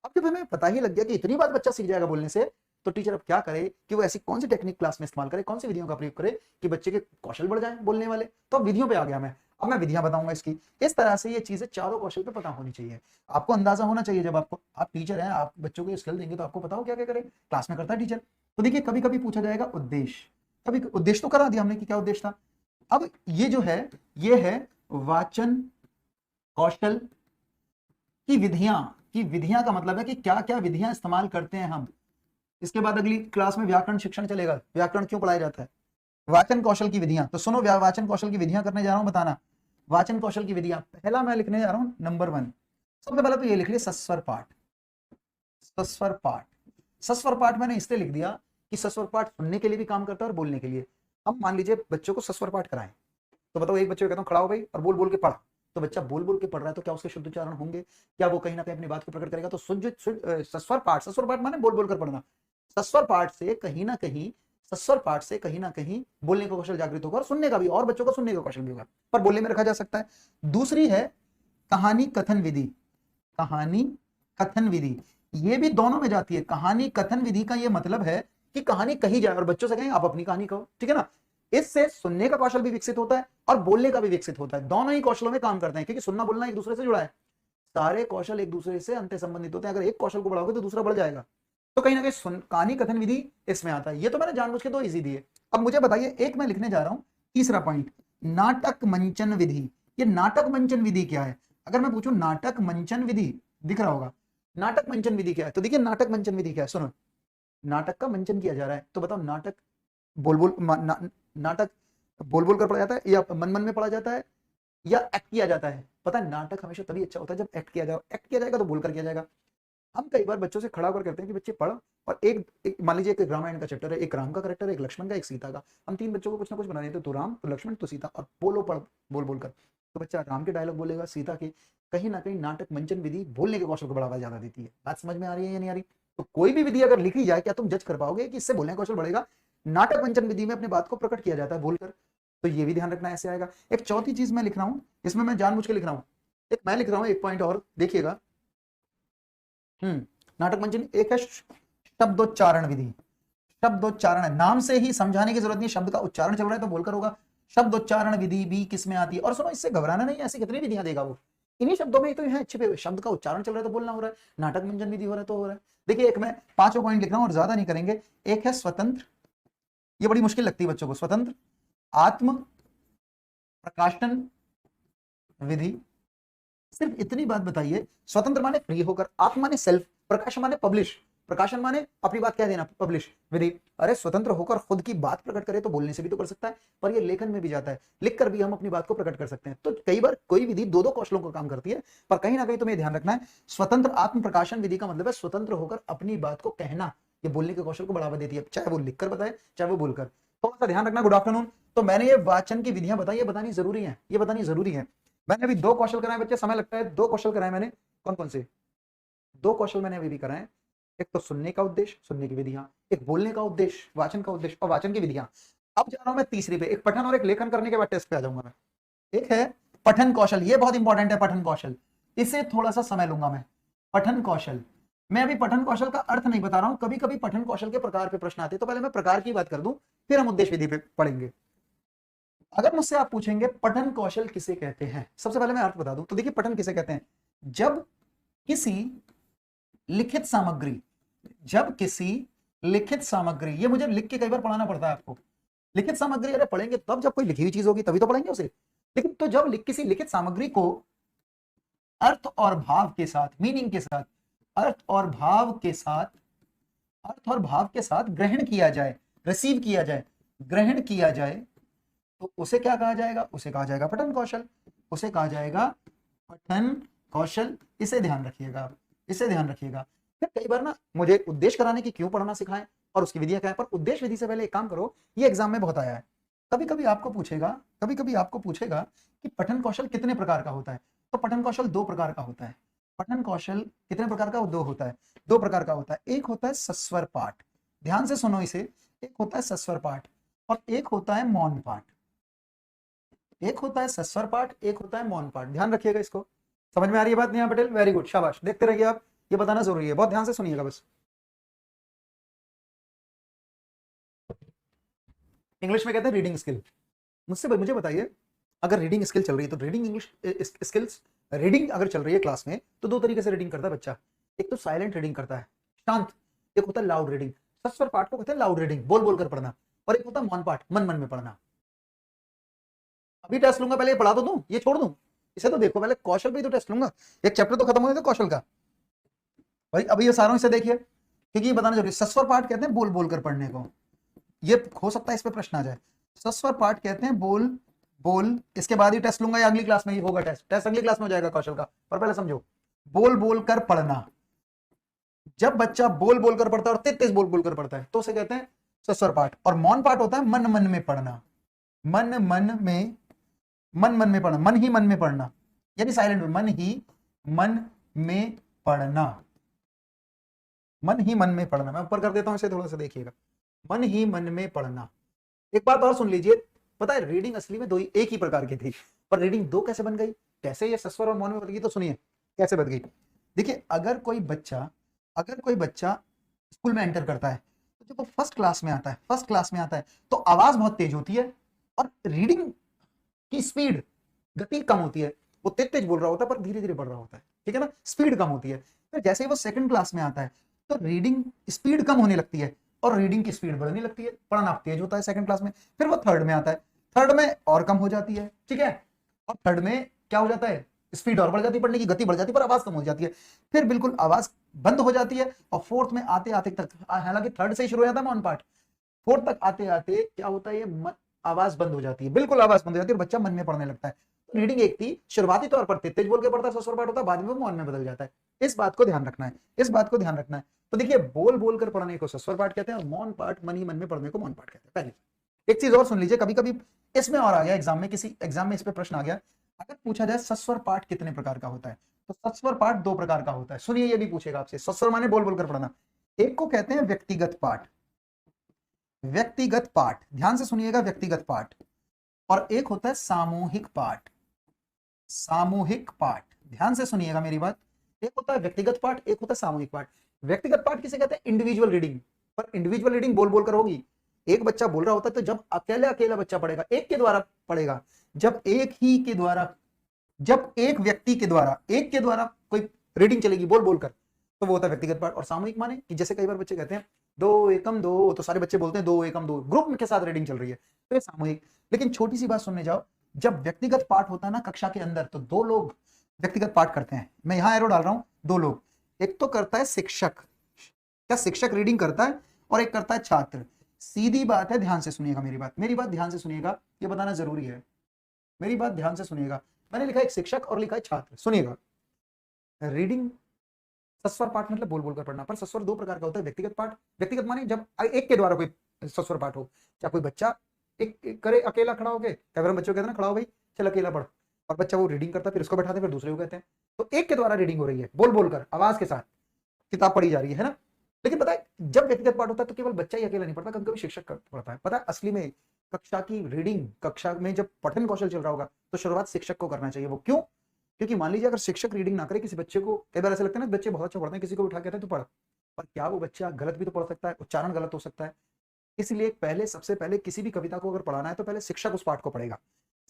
अब जब हमें पता ही लग गया कि इतनी बात बच्चा सीख जाएगा बोलने से, तो टीचर अब क्या करे कि वो ऐसी कौन सी टेक्निक क्लास में इस्तेमाल करे, कौन सी विधियों का प्रयोग करे कि बच्चे के कौशल बढ़ जाए बोलने वाले। तो अब विधियों पे आ गया मैं, अब मैं विधियां बताऊंगा इसकी। इस तरह से ये चीजें चारों कौशल पे पता होनी चाहिए, आपको अंदाजा होना चाहिए। जब आपको, आप टीचर हैं, आप बच्चों को स्किल देंगे तो आपको पता हो क्या क्या करे, क्लास में करता है टीचर। तो देखिए, कभी कभी पूछा जाएगा उद्देश्य, कभी उद्देश्य तो करा दिया हमने कि क्या उद्देश्य था। अब ये जो है, ये है वाचन कौशल की विधियां कि विधियां का मतलब है कि क्या क्या विधियां इस्तेमाल करते हैं हम। इसके बाद अगली क्लास में व्याकरण शिक्षण चलेगा, व्याकरण क्यों पढ़ाया जाता है, वाचन कौशल की विधियां। तो सुनो, वाचन कौशल की विधियां करने जा रहा हूं, बताना वाचन कौशल की विधियां। पहला मैं लिखने जा रहा हूं नंबर 1। सबसे पहले तो ये लिख लिया सस्वर पाठ। सस्वर पाठ, सस्वर पाठ मैंने इसलिए लिख दिया कि सस्वर पाठ सुनने के लिए भी काम करता है और बोलने के लिए। हम मान लीजिए बच्चों को सस्वर पाठ कराएं, तो बताओ एक बच्चे को कहता हूं खड़ा हो भाई और बोल बोल के पढ़, तो बच्चा बोल बोल के पढ़ रहा है, तो क्या उसके शुद्ध उच्चारण होंगे, क्या वो कहीं ना कहीं अपनी बात को प्रकट करेगा। तो सस्वर पाठ, सस्वर पाठ माने बोल बोल कर पढ़ना। सस्वर पाठ से कहीं ना कहीं, सस्वर पाठ से कहीं ना कहीं बोलने का कौशल जागृत होगा और सुनने का भी, और बच्चों का सुनने का कौशल भी होगा, पर बोलने में रखा जा सकता है। दूसरी है कहानी कथन विधि। कहानी कथन विधि ये भी दोनों में जाती है। कहानी कथन विधि का ये मतलब है कि कहानी कही जाए और बच्चों से कहें आप अपनी कहानी कहो, ठीक है ना। इससे सुनने का कौशल भी विकसित होता है और बोलने का भी विकसित होता है, दोनों ही कौशलों में काम करते हैं, क्योंकि सुनना बोलना एक दूसरे से जुड़ा है। सारे कौशल एक दूसरे से अंत संबंधित होते हैं, अगर एक कौशल को बढ़ाओगे तो दूसरा बढ़ जाएगा। तो कहीं ना कहीं कहानी कथन विधि इसमें आता है। ये तो मैंने जानबूझ के दो इजी दिए। अब मुझे बताइए, एक मैं लिखने जा रहा हूं तीसरा पॉइंट, नाटक मंचन विधि। ये नाटक मंचन विधि क्या है? अगर मैं पूछूं नाटक मंचन विधि, दिख रहा होगा, नाटक मंचन विधि क्या है? तो देखिए नाटक मंचन विधि क्या है, सुनो। नाटक का मंचन किया जा रहा है, तो बताओ नाटक बोल बोल नाटक बोल बोल कर पढ़ा जाता है या मन मन में पढ़ा जाता है या एक्ट किया जाता है? पता है नाटक हमेशा तभी अच्छा होता है जब एक्ट किया जाए। एक्ट किया जाएगा तो बोलकर किया जाएगा। हम कई बार बच्चों से खड़ा होकर कहते हैं कि बच्चे पढ़ो, और एक मान लीजिए एक रामायण का चैप्टर है, एक राम का करेक्टर है, एक लक्ष्मण का, एक सीता का। हम 3 बच्चों को कुछ ना कुछ बना देते, तो राम, तो लक्ष्मण, तो सीता, और बोलो पढ़ बोल बोलकर। तो बच्चा राम के डायलॉग बोलेगा, सीता के। कहीं ना कहीं नाटक मंचन विधि बोलने के कौशल को बढ़ावा ज्यादा देती है। बात समझ में आ रही है या नहीं आ रही? तो कोई भी विधि अगर लिखी जाए, क्या तुम जज कर पाओगे कि इससे बोलने का कौशल बढ़ेगा? नाटक मंचन विधि में अपनी बात को प्रकट किया जाता है बोलकर, तो ये भी ध्यान रखना ऐसे आएगा। एक चौथी चीज मैं लिख रहा हूं, इसमें मैं जानबूझ के लिख रहा हूं, एक मैं लिख रहा हूं एक पॉइंट और देखिएगा। नाटक मंचन एक है शब्दोच्चारण विधि। शब्दोच्चारण, नाम से ही समझाने की जरूरत नहीं, शब्द का उच्चारण चल रहा है तो बोलकर होगा। शब्दोच्चारण विधि भी किसमें आती है? और सुनो, इससे घबराना नहीं, ऐसी कितनी विधियां देगा वो, इन्हीं शब्दों में ही तो है छिपे। शब्द का उच्चारण चल रहा है तो बोलना हो रहा है, नाटक मंचन विधि हो रहा है तो हो रहा है। देखिए एक मैं 5 पॉइंट लिख रहा हूं और ज्यादा नहीं करेंगे। एक है स्वतंत्र, ये बड़ी मुश्किल लगती है बच्चों को, स्वतंत्र आत्म प्रकाशन विधि। सिर्फ इतनी बात बताइए, स्वतंत्र माने फ्री होकर, आत्म माने सेल्फ, प्रकाशन माने पब्लिश, प्रकाशन माने अपनी बात कह देना, पब्लिश विधि। अरे स्वतंत्र होकर खुद की बात प्रकट करे तो बोलने से भी तो कर सकता है, पर ये लेखन में भी जाता है, लिखकर भी हम अपनी बात को प्रकट कर सकते हैं। तो कई बार कोई विधि दो कौशलों का काम करती है, पर कहीं ना कहीं तुम्हें ध्यान रखना है, स्वतंत्र आत्म प्रकाशन विधि का मतलब है स्वतंत्र होकर अपनी बात को कहना। ये बोलने के कौशल को बढ़ावा देती है, चाहे वो लिखकर बताए चाहे वो बोलकर। थोड़ा सा ध्यान रखना। Good afternoon. तो मैंने ये वाचन की विधियां बताई, ये बतानी जरूरी है, ये बतानी जरूरी है। मैंने अभी 2 कौशल कराए बच्चे, समय लगता है। 2 कौशल कराए मैंने, कौन कौन से 2 कौशल मैंने अभी भी कराए? एक तो सुनने का उद्देश्य, सुनने की विधियां, एक बोलने का उद्देश्य, वाचन का उद्देश्य और वाचन की विधियां। अब जा रहा हूं मैं तीसरी पे, एक पठन और एक लेखन करने के बाद टेस्ट पे आ जाऊंगा मैं। एक है पठन कौशल, ये बहुत इंपॉर्टेंट है पठन कौशल, इसे थोड़ा सा समय लूंगा मैं। पठन कौशल, मैं अभी पठन कौशल का अर्थ नहीं बता रहा हूं, कभी कभी पठन कौशल के प्रकार पे प्रश्न आते हैं, तो पहले मैं प्रकार की बात कर दूं, फिर हम उद्देश्य विधि पे पढ़ेंगे। अगर मुझसे आप पूछेंगे पठन कौशल किसे कहते हैं, सबसे पहले मैं अर्थ बता दूं। तो देखिए पठन किसे कहते हैं, जब किसी लिखित सामग्री, जब किसी लिखित सामग्री, ये मुझे लिख के कई बार पढ़ाना पड़ता है आपको। लिखित सामग्री अरे पढ़ेंगे तब, जब कोई लिखी हुई चीज होगी तभी तो पढ़ेंगे उसे। लेकिन तो जब किसी लिखित सामग्री को अर्थ और भाव के साथ, मीनिंग के साथ, अर्थ और भाव के साथ, अर्थ और भाव के साथ ग्रहण किया जाए, रिसीव किया जाए, ग्रहण किया जाए, तो उसे क्या कहा जाएगा? उसे कहा जाएगा पठन कौशल, उसे कहा जाएगा पठन कौशल। इसे ध्यान रखिएगा आप, इसे ध्यान रखिएगा। फिर कई बार ना मुझे उद्देश्य कराने की क्यों पढ़ना सिखाएं और उसकी विधियां क्या है, पर उद्देश्य विधि से पहले एक काम करो, ये एग्जाम में बहुत आया है। कभी कभी आपको पूछेगा कि पठन कौशल कितने प्रकार का होता है, तो पठन कौशल 2 प्रकार का होता है। पठन कौशल कितने प्रकार का? 2 होता है, 2 प्रकार का होता है। एक होता है सस्वर पाठ, ध्यान से सुनो इसे, एक होता है सस्वर पाठ और एक होता है मौन पाठ। एक होता है सस्वर पाठ, एक होता है मौन पाठ। ध्यान रखिएगा इसको। समझ में आ रही है बात नेहा पटेल? वेरी गुड, शाबाश, देखते रहिए आप, ये बताना जरूरी है, बहुत ध्यान से सुनिएगा बस। इंग्लिश में कहते हैं रीडिंग स्किल। मुझे बताइए, अगर रीडिंग स्किल चल रही है तो रीडिंग इंग्लिश स्किल्स, रीडिंग अगर चल रही है क्लास में तो 2 तरीके से रीडिंग करता है बच्चा। एक तो साइलेंट रीडिंग करता है, शांत, एक होता है लाउड रीडिंग। सस्वर पाठ को कहते हैं लाउड रीडिंग, बोल बोल कर पढ़ना, और एक होता है मौन पाठ, मन मन में पढ़ना। अभी टेस्ट लूंगा, पहले ये पढ़ा तो दूं, ये छोड़ दूं, इसे तो देखो, पहले कौशल पे ही तो टेस्ट लूंगा। एक चैप्टर तो खत्म हो गया था कौशल का, भाई अभी ये सारों से देखिए, क्योंकि ये बताना जरूरी। सस्वर पाठ कहते हैं बोल बोल कर पढ़ने को, ये हो सकता है इस पे प्रश्न आ जाए। सस्वर पाठ कहते हैं बोल बोल, इसके बाद ही टेस्ट लूंगा या अगली क्लास में ही होगा टेस्ट, टेस्ट अगली क्लास में हो जाएगा कौशल का, पर पहले समझो बोल बोल कर पढ़ना। जब बच्चा बोल बोल कर पढ़ता है और तेज तेज बोल बोल कर पढ़ता है तो उसे कहते हैं सस्वर पाठ। और मौन पाठ होता है मन मन में पढ़ना, मन मन में पढ़ना, मन ही मन में पढ़ना, यानी साइलेंट में, मन ही मन में पढ़ना, मन ही मन में पढ़ना। मैं ऊपर कर देता हूं इसे, थोड़ा सा देखिएगा, मन ही मन में पढ़ना। एक बात और सुन लीजिए, पता है रीडिंग असली में दो ही एक ही प्रकार की थी, पर रीडिंग दो कैसे बन गई, कैसे ये सस्वर और मौन में बदल गई, तो सुनिए कैसे बदल गई। देखिए अगर कोई बच्चा स्कूल में एंटर करता है तो जब वो फर्स्ट क्लास में आता है तो आवाज बहुत तेज होती है और रीडिंग की स्पीड, गति कम होती है। वो तेज तेज बोल रहा होता है पर धीरे धीरे बढ़ रहा होता है, ठीक है ना, स्पीड कम होती है। फिर जैसे ही वो सेकंड क्लास में आता है तो रीडिंग स्पीड कम होने लगती है और रीडिंग की स्पीड बढ़ने लगती है, पढ़ना तेज होता है सेकंड क्लास में। फिर वो थर्ड में आता है, थर्ड में और कम हो जाती है, ठीक है, और थर्ड में क्या हो जाता है, स्पीड और बढ़ जाती है, पढ़ने की गति बढ़ जाती है पर आवाज कम हो जाती है, फिर बिल्कुल आवाज बंद हो जाती है। और फोर्थ में आते आते तक, हालांकि थर्ड से ही शुरू हो जाता है मौन पाठ, फोर्थ तक आते आते क्या होता है, ये आवाज बंद हो जाती है, बिल्कुल आवाज बंद हो जाती है और बच्चा मन में पढ़ने लगता है। तो रीडिंग एक थी, शुरुआती तौर पर तेज बोल के पढ़ता है, सस्वर पाठ होता है, बाद में वो मौन में बदल जाता है। इस बात को ध्यान रखना है, इस बात को ध्यान रखना है। तो देखिए बोल बोल कर पढ़ने को सस्वर पाठ कहते हैं और मौन पाठ, मन ही मन में पढ़ने को मौन पाठ कहते हैं। पहले एक चीज और सुन लीजिए, कभी कभी इसमें और आ गया एग्जाम में, किसी एग्जाम में इस पे प्रश्न आ गया, अगर पूछा जाए सस्वर पाठ कितने प्रकार का होता है, तो सस्वर पाठ दो प्रकार का होता है। सुनिए ये भी पूछेगा आपसे, सस्वर माने बोल बोल कर पढ़ना। एक को कहते हैं व्यक्तिगत पाठ, व्यक्तिगत पाठ, ध्यान से सुनिएगा, व्यक्तिगत पाठ। और एक होता है सामूहिक पाठ, सामूहिक पाठ, ध्यान से सुनिएगा मेरी बात। एक होता है व्यक्तिगत पाठ, एक होता है सामूहिक पाठ। व्यक्तिगत पाठ किसे कहते हैं, इंडिविजुअल रीडिंग, पर इंडिविजुअल रीडिंग बोल बोल कर होगी। एक बच्चा बोल रहा होता है तो जब अकेला अकेला बच्चा पढ़ेगा, एक के द्वारा पढ़ेगा, जब एक ही के द्वारा, जब एक व्यक्ति के द्वारा, एक के द्वारा कोई रीडिंग चलेगी बोल बोल कर, तो वो होता है व्यक्तिगत पाठ। और सामूहिक माने कि जैसे कई बार बच्चे कहते हैं 2 एकम 2, तो सारे बच्चे बोलते हैं 2 एकम 2, ग्रुप के साथ रीडिंग चल रही है, तो ये सामूहिक। लेकिन छोटी सी बात सुनने जाओ, जब व्यक्तिगत पाठ होता है ना कक्षा के अंदर, तो दो लोग व्यक्तिगत पाठ करते हैं, मैं यहां एरो डाल रहा हूं, दो लोग, एक तो करता है शिक्षक, क्या शिक्षक रीडिंग करता है, और एक करता है छात्र। सीधी बात है, ध्यान से सुनिएगा मेरी बात, मेरी बात ध्यान से सुनिएगा, ये बताना जरूरी है, मेरी बात ध्यान से सुनिएगा। मैंने लिखा है एक शिक्षक और लिखा है छात्र, सुनिएगा। रीडिंग सस्वर पाठ मतलब बोल बोल कर पढ़ना, पर सस्वर दो प्रकार का होता है, व्यक्तिगत पाठ, व्यक्तिगत माने जब एक के द्वारा कोई सस्वर पाठ हो, चाहे कोई बच्चा एक करे अकेला खड़ा हो गए, कई बार बच्चों कहते हैं ना खड़ा हो भाई चल अकेला पढ़, और बच्चा वो रीडिंग करता है, फिर उसको बैठाते हैं, फिर दूसरे को कहते हैं। तो एक के द्वारा रीडिंग हो रही है, बोल बोल कर आवाज के साथ किताब पढ़ी जा रही है ना। लेकिन पता है जब व्यक्तिगत पाठ होता है तो केवल बच्चा ही अकेला नहीं पढ़ता, कभी कभी शिक्षक पढ़ता है। पता है असली में कक्षा की रीडिंग, कक्षा में जब पठन कौशल चल रहा होगा तो शुरुआत शिक्षक को करना चाहिए। वो क्यों, क्योंकि मान लीजिए अगर शिक्षक रीडिंग ना करे किसी बच्चे को, कई बार ऐसा लगता है ना बच्चे बहुत अच्छा पढ़ते हैं, किसी को उठा कहते हैं तो पढ़, पर क्या वो बच्चा गलत भी तो पढ़ सकता है, उच्चारण गलत हो सकता है। इसलिए पहले, सबसे पहले किसी भी कविता को अगर पढ़ाना है तो पहले शिक्षक उस पाठ को पढ़ेगा।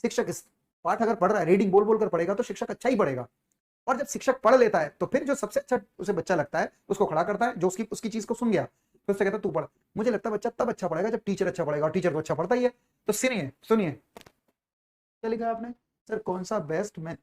शिक्षक इस पाठ अगर पढ़ रहा है, रीडिंग बोल बोल कर पढ़ेगा तो शिक्षक अच्छा ही पढ़ेगा। और जब शिक्षक पढ़ लेता है तो फिर जो सबसे अच्छा उसे बच्चा लगता है उसको खड़ा करता है, जो उसकी चीज को सुन गया, फिर उससे कहता है तू पढ़। मुझे लगता है बच्चा तब अच्छा पढ़ेगा जब टीचर अच्छा पढ़ेगा, और टीचर तो अच्छा पढ़ता ही है। तो सुनिए सुनिए, क्या लिखा आपने सर, कौन सा बेस्ट? में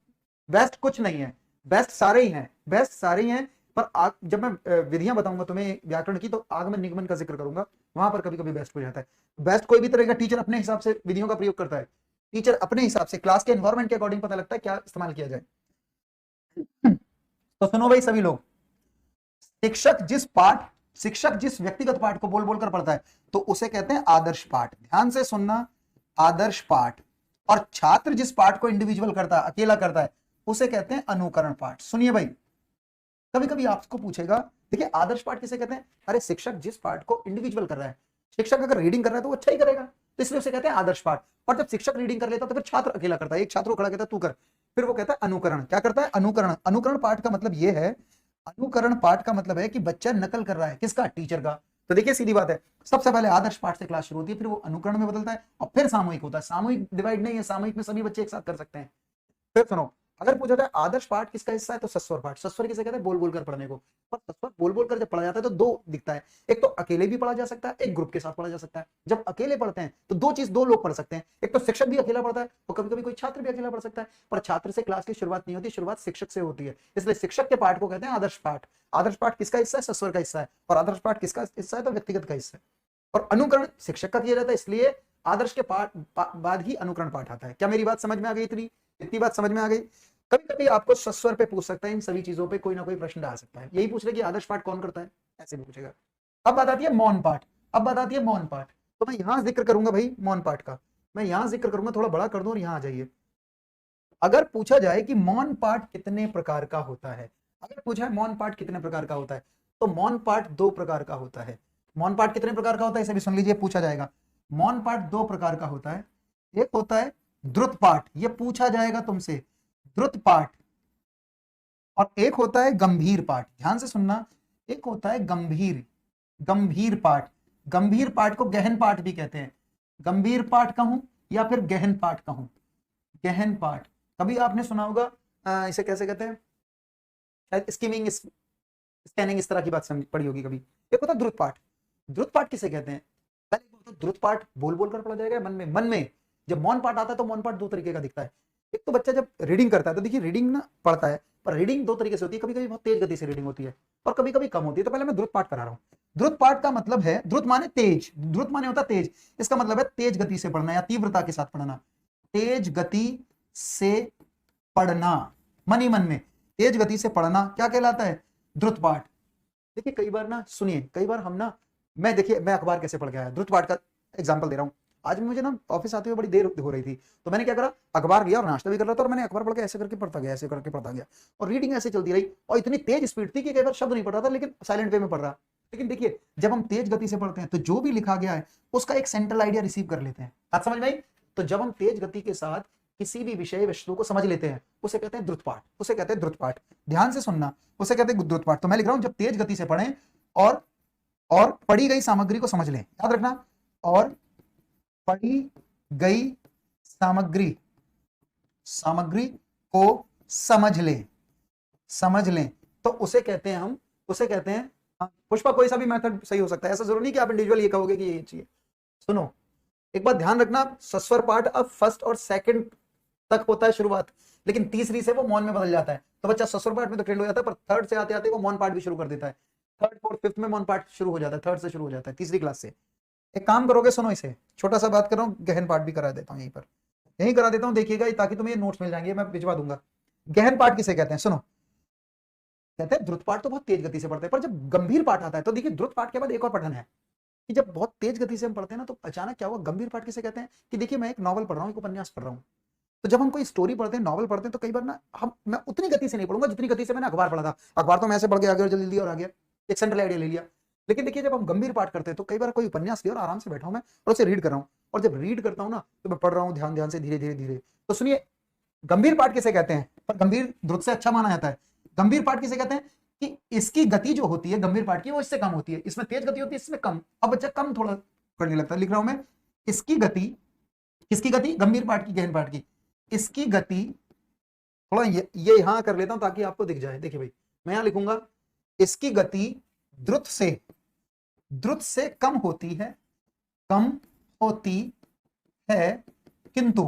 बेस्ट कुछ नहीं है, बेस्ट सारे ही हैं, बेस्ट सारे ही हैं, पर जब मैं विधियां बताऊंगा तुम्हें व्याकरण की, तो आगमन निगमन का जिक्र करूंगा, वहां पर कभी कभी बेस्ट हो जाता है। बेस्ट कोई भी तरह का टीचर अपने हिसाब से विधियों का प्रयोग करता है, टीचर अपने हिसाब से क्लास के एनवायरमेंट के अकॉर्डिंग पता लगता है क्या इस्तेमाल किया जाए। तो सुनो भाई सभी लोग, शिक्षक जिस व्यक्तिगत पाठ को बोल बोलकर पढ़ता है तो उसे कहते हैं आदर्श पाठ, ध्यान से सुनना, आदर्श पाठ। और छात्र जिस पाठ को इंडिविजुअल करता है, अकेला करता है, उसे कहते हैं अनुकरण पाठ। सुनिए भाई, कभी कभी आपको पूछेगा, देखिए आदर्श पाठ किसे कहते हैं, अरे शिक्षक जिस पाठ को इंडिविजुअल कर रहा है, शिक्षक अगर रीडिंग कर रहा है तो वो अच्छा ही करेगा, तो इसलिए उसे कहते हैं आदर्श पाठ। और जब शिक्षक रीडिंग कर लेता है तो फिर छात्र अकेला करता है, एक छात्र को खड़ा कहता है तू कर, फिर वो कहता है अनुकरण। क्या करता है, अनुकरण। अनुकरण पाठ का मतलब ये है, अनुकरण पाठ का मतलब है कि बच्चा नकल कर रहा है, किसका, टीचर का। तो देखिए सीधी बात है, सबसे पहले आदर्श पाठ से क्लास शुरू होती है, फिर वो अनुकरण में बदलता है, और फिर सामूहिक होता है। सामूहिक डिवाइड नहीं है, सामूहिक में सभी बच्चे एक साथ कर सकते हैं। फिर सुनो, अगर पूछा जाए आदर्श पाठ किसका हिस्सा है तो सस्वर पाठ। सस्वर किसे कहते हैं, बोल बोल कर पढ़ने को। पर सस्वर बोल बोल कर जब पढ़ा जाता है तो दो दिखता है, एक तो अकेले भी पढ़ा जा सकता है, एक ग्रुप के साथ पढ़ा जा सकता है। जब अकेले पढ़ते हैं तो दो चीज, दो लोग पढ़ सकते हैं, एक तो शिक्षक भी अकेला पढ़ता है और कभी कभी कोई छात्र भी अकेला पढ़ सकता है। पर छात्र से क्लास की शुरुआत नहीं होती, शुरुआत शिक्षक से होती है, इसलिए शिक्षक के पाठ को कहते हैं आदर्श पाठ। आदर्श पाठ किसका हिस्सा है, सस्वर का हिस्सा है। और आदर्श पाठ किसका हिस्सा है तो व्यक्तिगत का हिस्सा है। और अनुकरण शिक्षक का किया जाता है, इसलिए आदर्श के पाठ बाद ही अनुकरण पाठ आता है। क्या मेरी बात समझ में आ गई? इतनी बात समझ में आ गई। कभी कभी आपको सस्वर पे पूछ सकता है, इन सभी चीजों पे कोई ना कोई प्रश्न आ सकता है। यही पूछ रहे कि आदर्श पाठ कौन करता है, ऐसे भी पूछेगा। अब बात आती है मौन पाठ। अब बात आती है मौन पाठ, तो मैं यहां जिक्र करूंगा भाई मौन पाठ का, मैं यहां जिक्र करूंगा, थोड़ा बड़ा कर दूं और यहां आ जाइए। अगर पूछा जाए कि मौन पाठ कितने प्रकार का होता है, अगर पूछा है मौन पाठ कितने प्रकार का होता है, तो मौन पाठ 2 प्रकार का होता है। मौन पाठ कितने प्रकार का होता है इसे भी सुन लीजिए, पूछा जाएगा। मौन पाठ 2 प्रकार का होता है। एक होता है द्रुत पाठ, ये पूछा जाएगा तुमसे, द्रुत पाठ। और एक होता है गंभीर पाठ, ध्यान से सुनना। एक होता है गंभीर पाठ। गंभीर पाठ को गहन पाठ भी कहते हैं। गंभीर पाठ कहूं या फिर गहन पाठ कहूं? गहन पाठ, कभी आपने सुना होगा इसे कैसे कहते हैं, शायद स्किमिंग स्कैनिंग इस तरह की बात पढ़ी होगी कभी। एक होता है द्रुत पाठ। द्रुत पाठ किसे कहते हैं? पहले द्रुत पाठ बोल बोल कर पढ़ा जाएगा मन में। जब मौन पाठ आता है तो मौन पाठ 2 तरीके का दिखता है। एक तो बच्चा जब रीडिंग करता है, तो देखिए रीडिंग ना पढ़ता है, पर रीडिंग 2 तरीके से होती है। कभी कभी बहुत तेज गति से रीडिंग होती है और कभी कभी कम होती है। तो पहले मैं द्रुत पाठ करा रहा हूँ। द्रुत पाठ का मतलब है, द्रुत माने तेज, द्रुत माने होता तेज, इसका मतलब है तेज गति से पढ़ना या तीव्रता के साथ पढ़ना। तेज गति से पढ़ना, मन ही मन में तेज गति से पढ़ना क्या कहलाता है? द्रुत पाठ। देखिए कई बार ना, सुनिए, कई बार हम ना, देखिए मैं अखबार कैसे पढ़ के आया, द्रुत पाठ का एग्जांपल दे रहा हूँ। आज मुझे ना ऑफिस आते हुए बड़ी देर हो रही थी, तो मैंने क्या करा, अखबार लिया और नाश्ता भी कर रहा था और मैंने अखबार पढ़ के ऐसे करके पढ़ता गया, ऐसे करके पढ़ता गया, और रीडिंग ऐसे चलती रही। और इतनी तेज स्पीड थी कि कई बार शब्द नहीं पढ़ रहा था, लेकिन साइलेंट वे में पढ़ रहा। लेकिन देखिए जब हम तेज गति से पढ़ते हैं तो जो भी लिखा गया है उसका एक सेंट्रल आइडिया रिसीव कर लेते हैं। बात समझ में आई? तो जब हम तेज गति के साथ किसी भी विषय वस्तु को समझ लेते हैं उसे कहते हैं द्रुत पाठ, उसे कहते हैं द्रुत पाठ। ध्यान से सुनना, उसे कहते हैं द्रुत पाठ। तो मैं लिख रहा हूं जब तेज गति से पढ़ें और पढ़ी गई सामग्री को समझ लें, याद रखना, और पढ़ी गई सामग्री को समझ लें तो उसे कहते हैं पुष्पा, कोई सा भी मेथड सही हो सकता है, ऐसा जरूरी नहीं कि आप इंडिविजुअल ये कहोगे कि ये चाहिए। सुनो एक बात ध्यान रखना, सस्वर पाठ अब फर्स्ट और सेकंड तक होता है शुरुआत, लेकिन तीसरी से वो मौन में बदल जाता है। तो बच्चा सस्वर पाठ में तो ट्रेंड हो जाता है, पर थर्ड से आते आते वो मौन पाठ भी शुरू कर देता है। थर्ड फोर्थ फिफ्थ में मौन पाठ शुरू हो जाता है, थर्ड से शुरू हो जाता है, तीसरी क्लास से। एक काम करोगे, सुनो इसे, छोटा सा बात कर रहा हूँ, गहन पाठ भी करा देता हूँ यहीं करा देता हूँ, देखिएगा, ताकि तुम्हें नोट्स मिल जाएंगे, मैं भिजवा दूंगा। गहन पाठ किसे कहते हैं? सुनो, कहते हैं द्रुत पाठ तो बहुत तेज गति से पढ़ते हैं, पर जब गंभीर पाठ आता है तो देखिए द्रुत पाठ के बाद एक और पठन है कि जब बहुत तेज गति से हम पढ़ते हैं ना, तो अचानक क्या हुआ, गंभीर पाठ किसे कहते हैं कि देखिए मैं एक नॉवल पढ़ रहा हूँ, एक उपन्यास पढ़ रहा हूँ, तो जब हम कोई स्टोरी पढ़ते हैं, नॉवल पढ़ते हैं, तो कई बार ना मैं उतनी गति से नहीं पढ़ूंगा जितनी गति से मैंने अखबार पढ़ा था। अखबार तो मैं ऐसे पढ़ के आगे जल्दी और आ गया, एक सेंट्रल आइडिया ले लिया। लेकिन देखिए जब हम गंभीर पाठ करते हैं तो कई बार कोई उपन्यास लिया और आराम से बैठा हूं मैं और उसे रीड कर रहा हूं, और जब रीड करता हूं ना तो मैं पढ़ रहा हूं ध्यान से, धीरे धीरे। तो सुनिए, गंभीर पाठ किसे कहते हैं? पर गंभीर द्रुत से अच्छा माना जाता है। गंभीर पाठ किसे कहते हैं कि इसकी गति जो होती है गंभीर पाठ की, वो इससे कम होती है, इसमें तेज गति होती है, इसमें कम। अब बच्चा कम थोड़ा करने लगता है, लिख रहा हूं मैं, इसकी गति, किसकी गति? गंभीर पाठ की, गहन पाठ की। इसकी गति थोड़ा ये यहां कर लेता हूं ताकि आपको दिख जाए। देखिए भाई, मैं यहां लिखूंगा, इसकी गति द्रुत से कम होती है, किंतु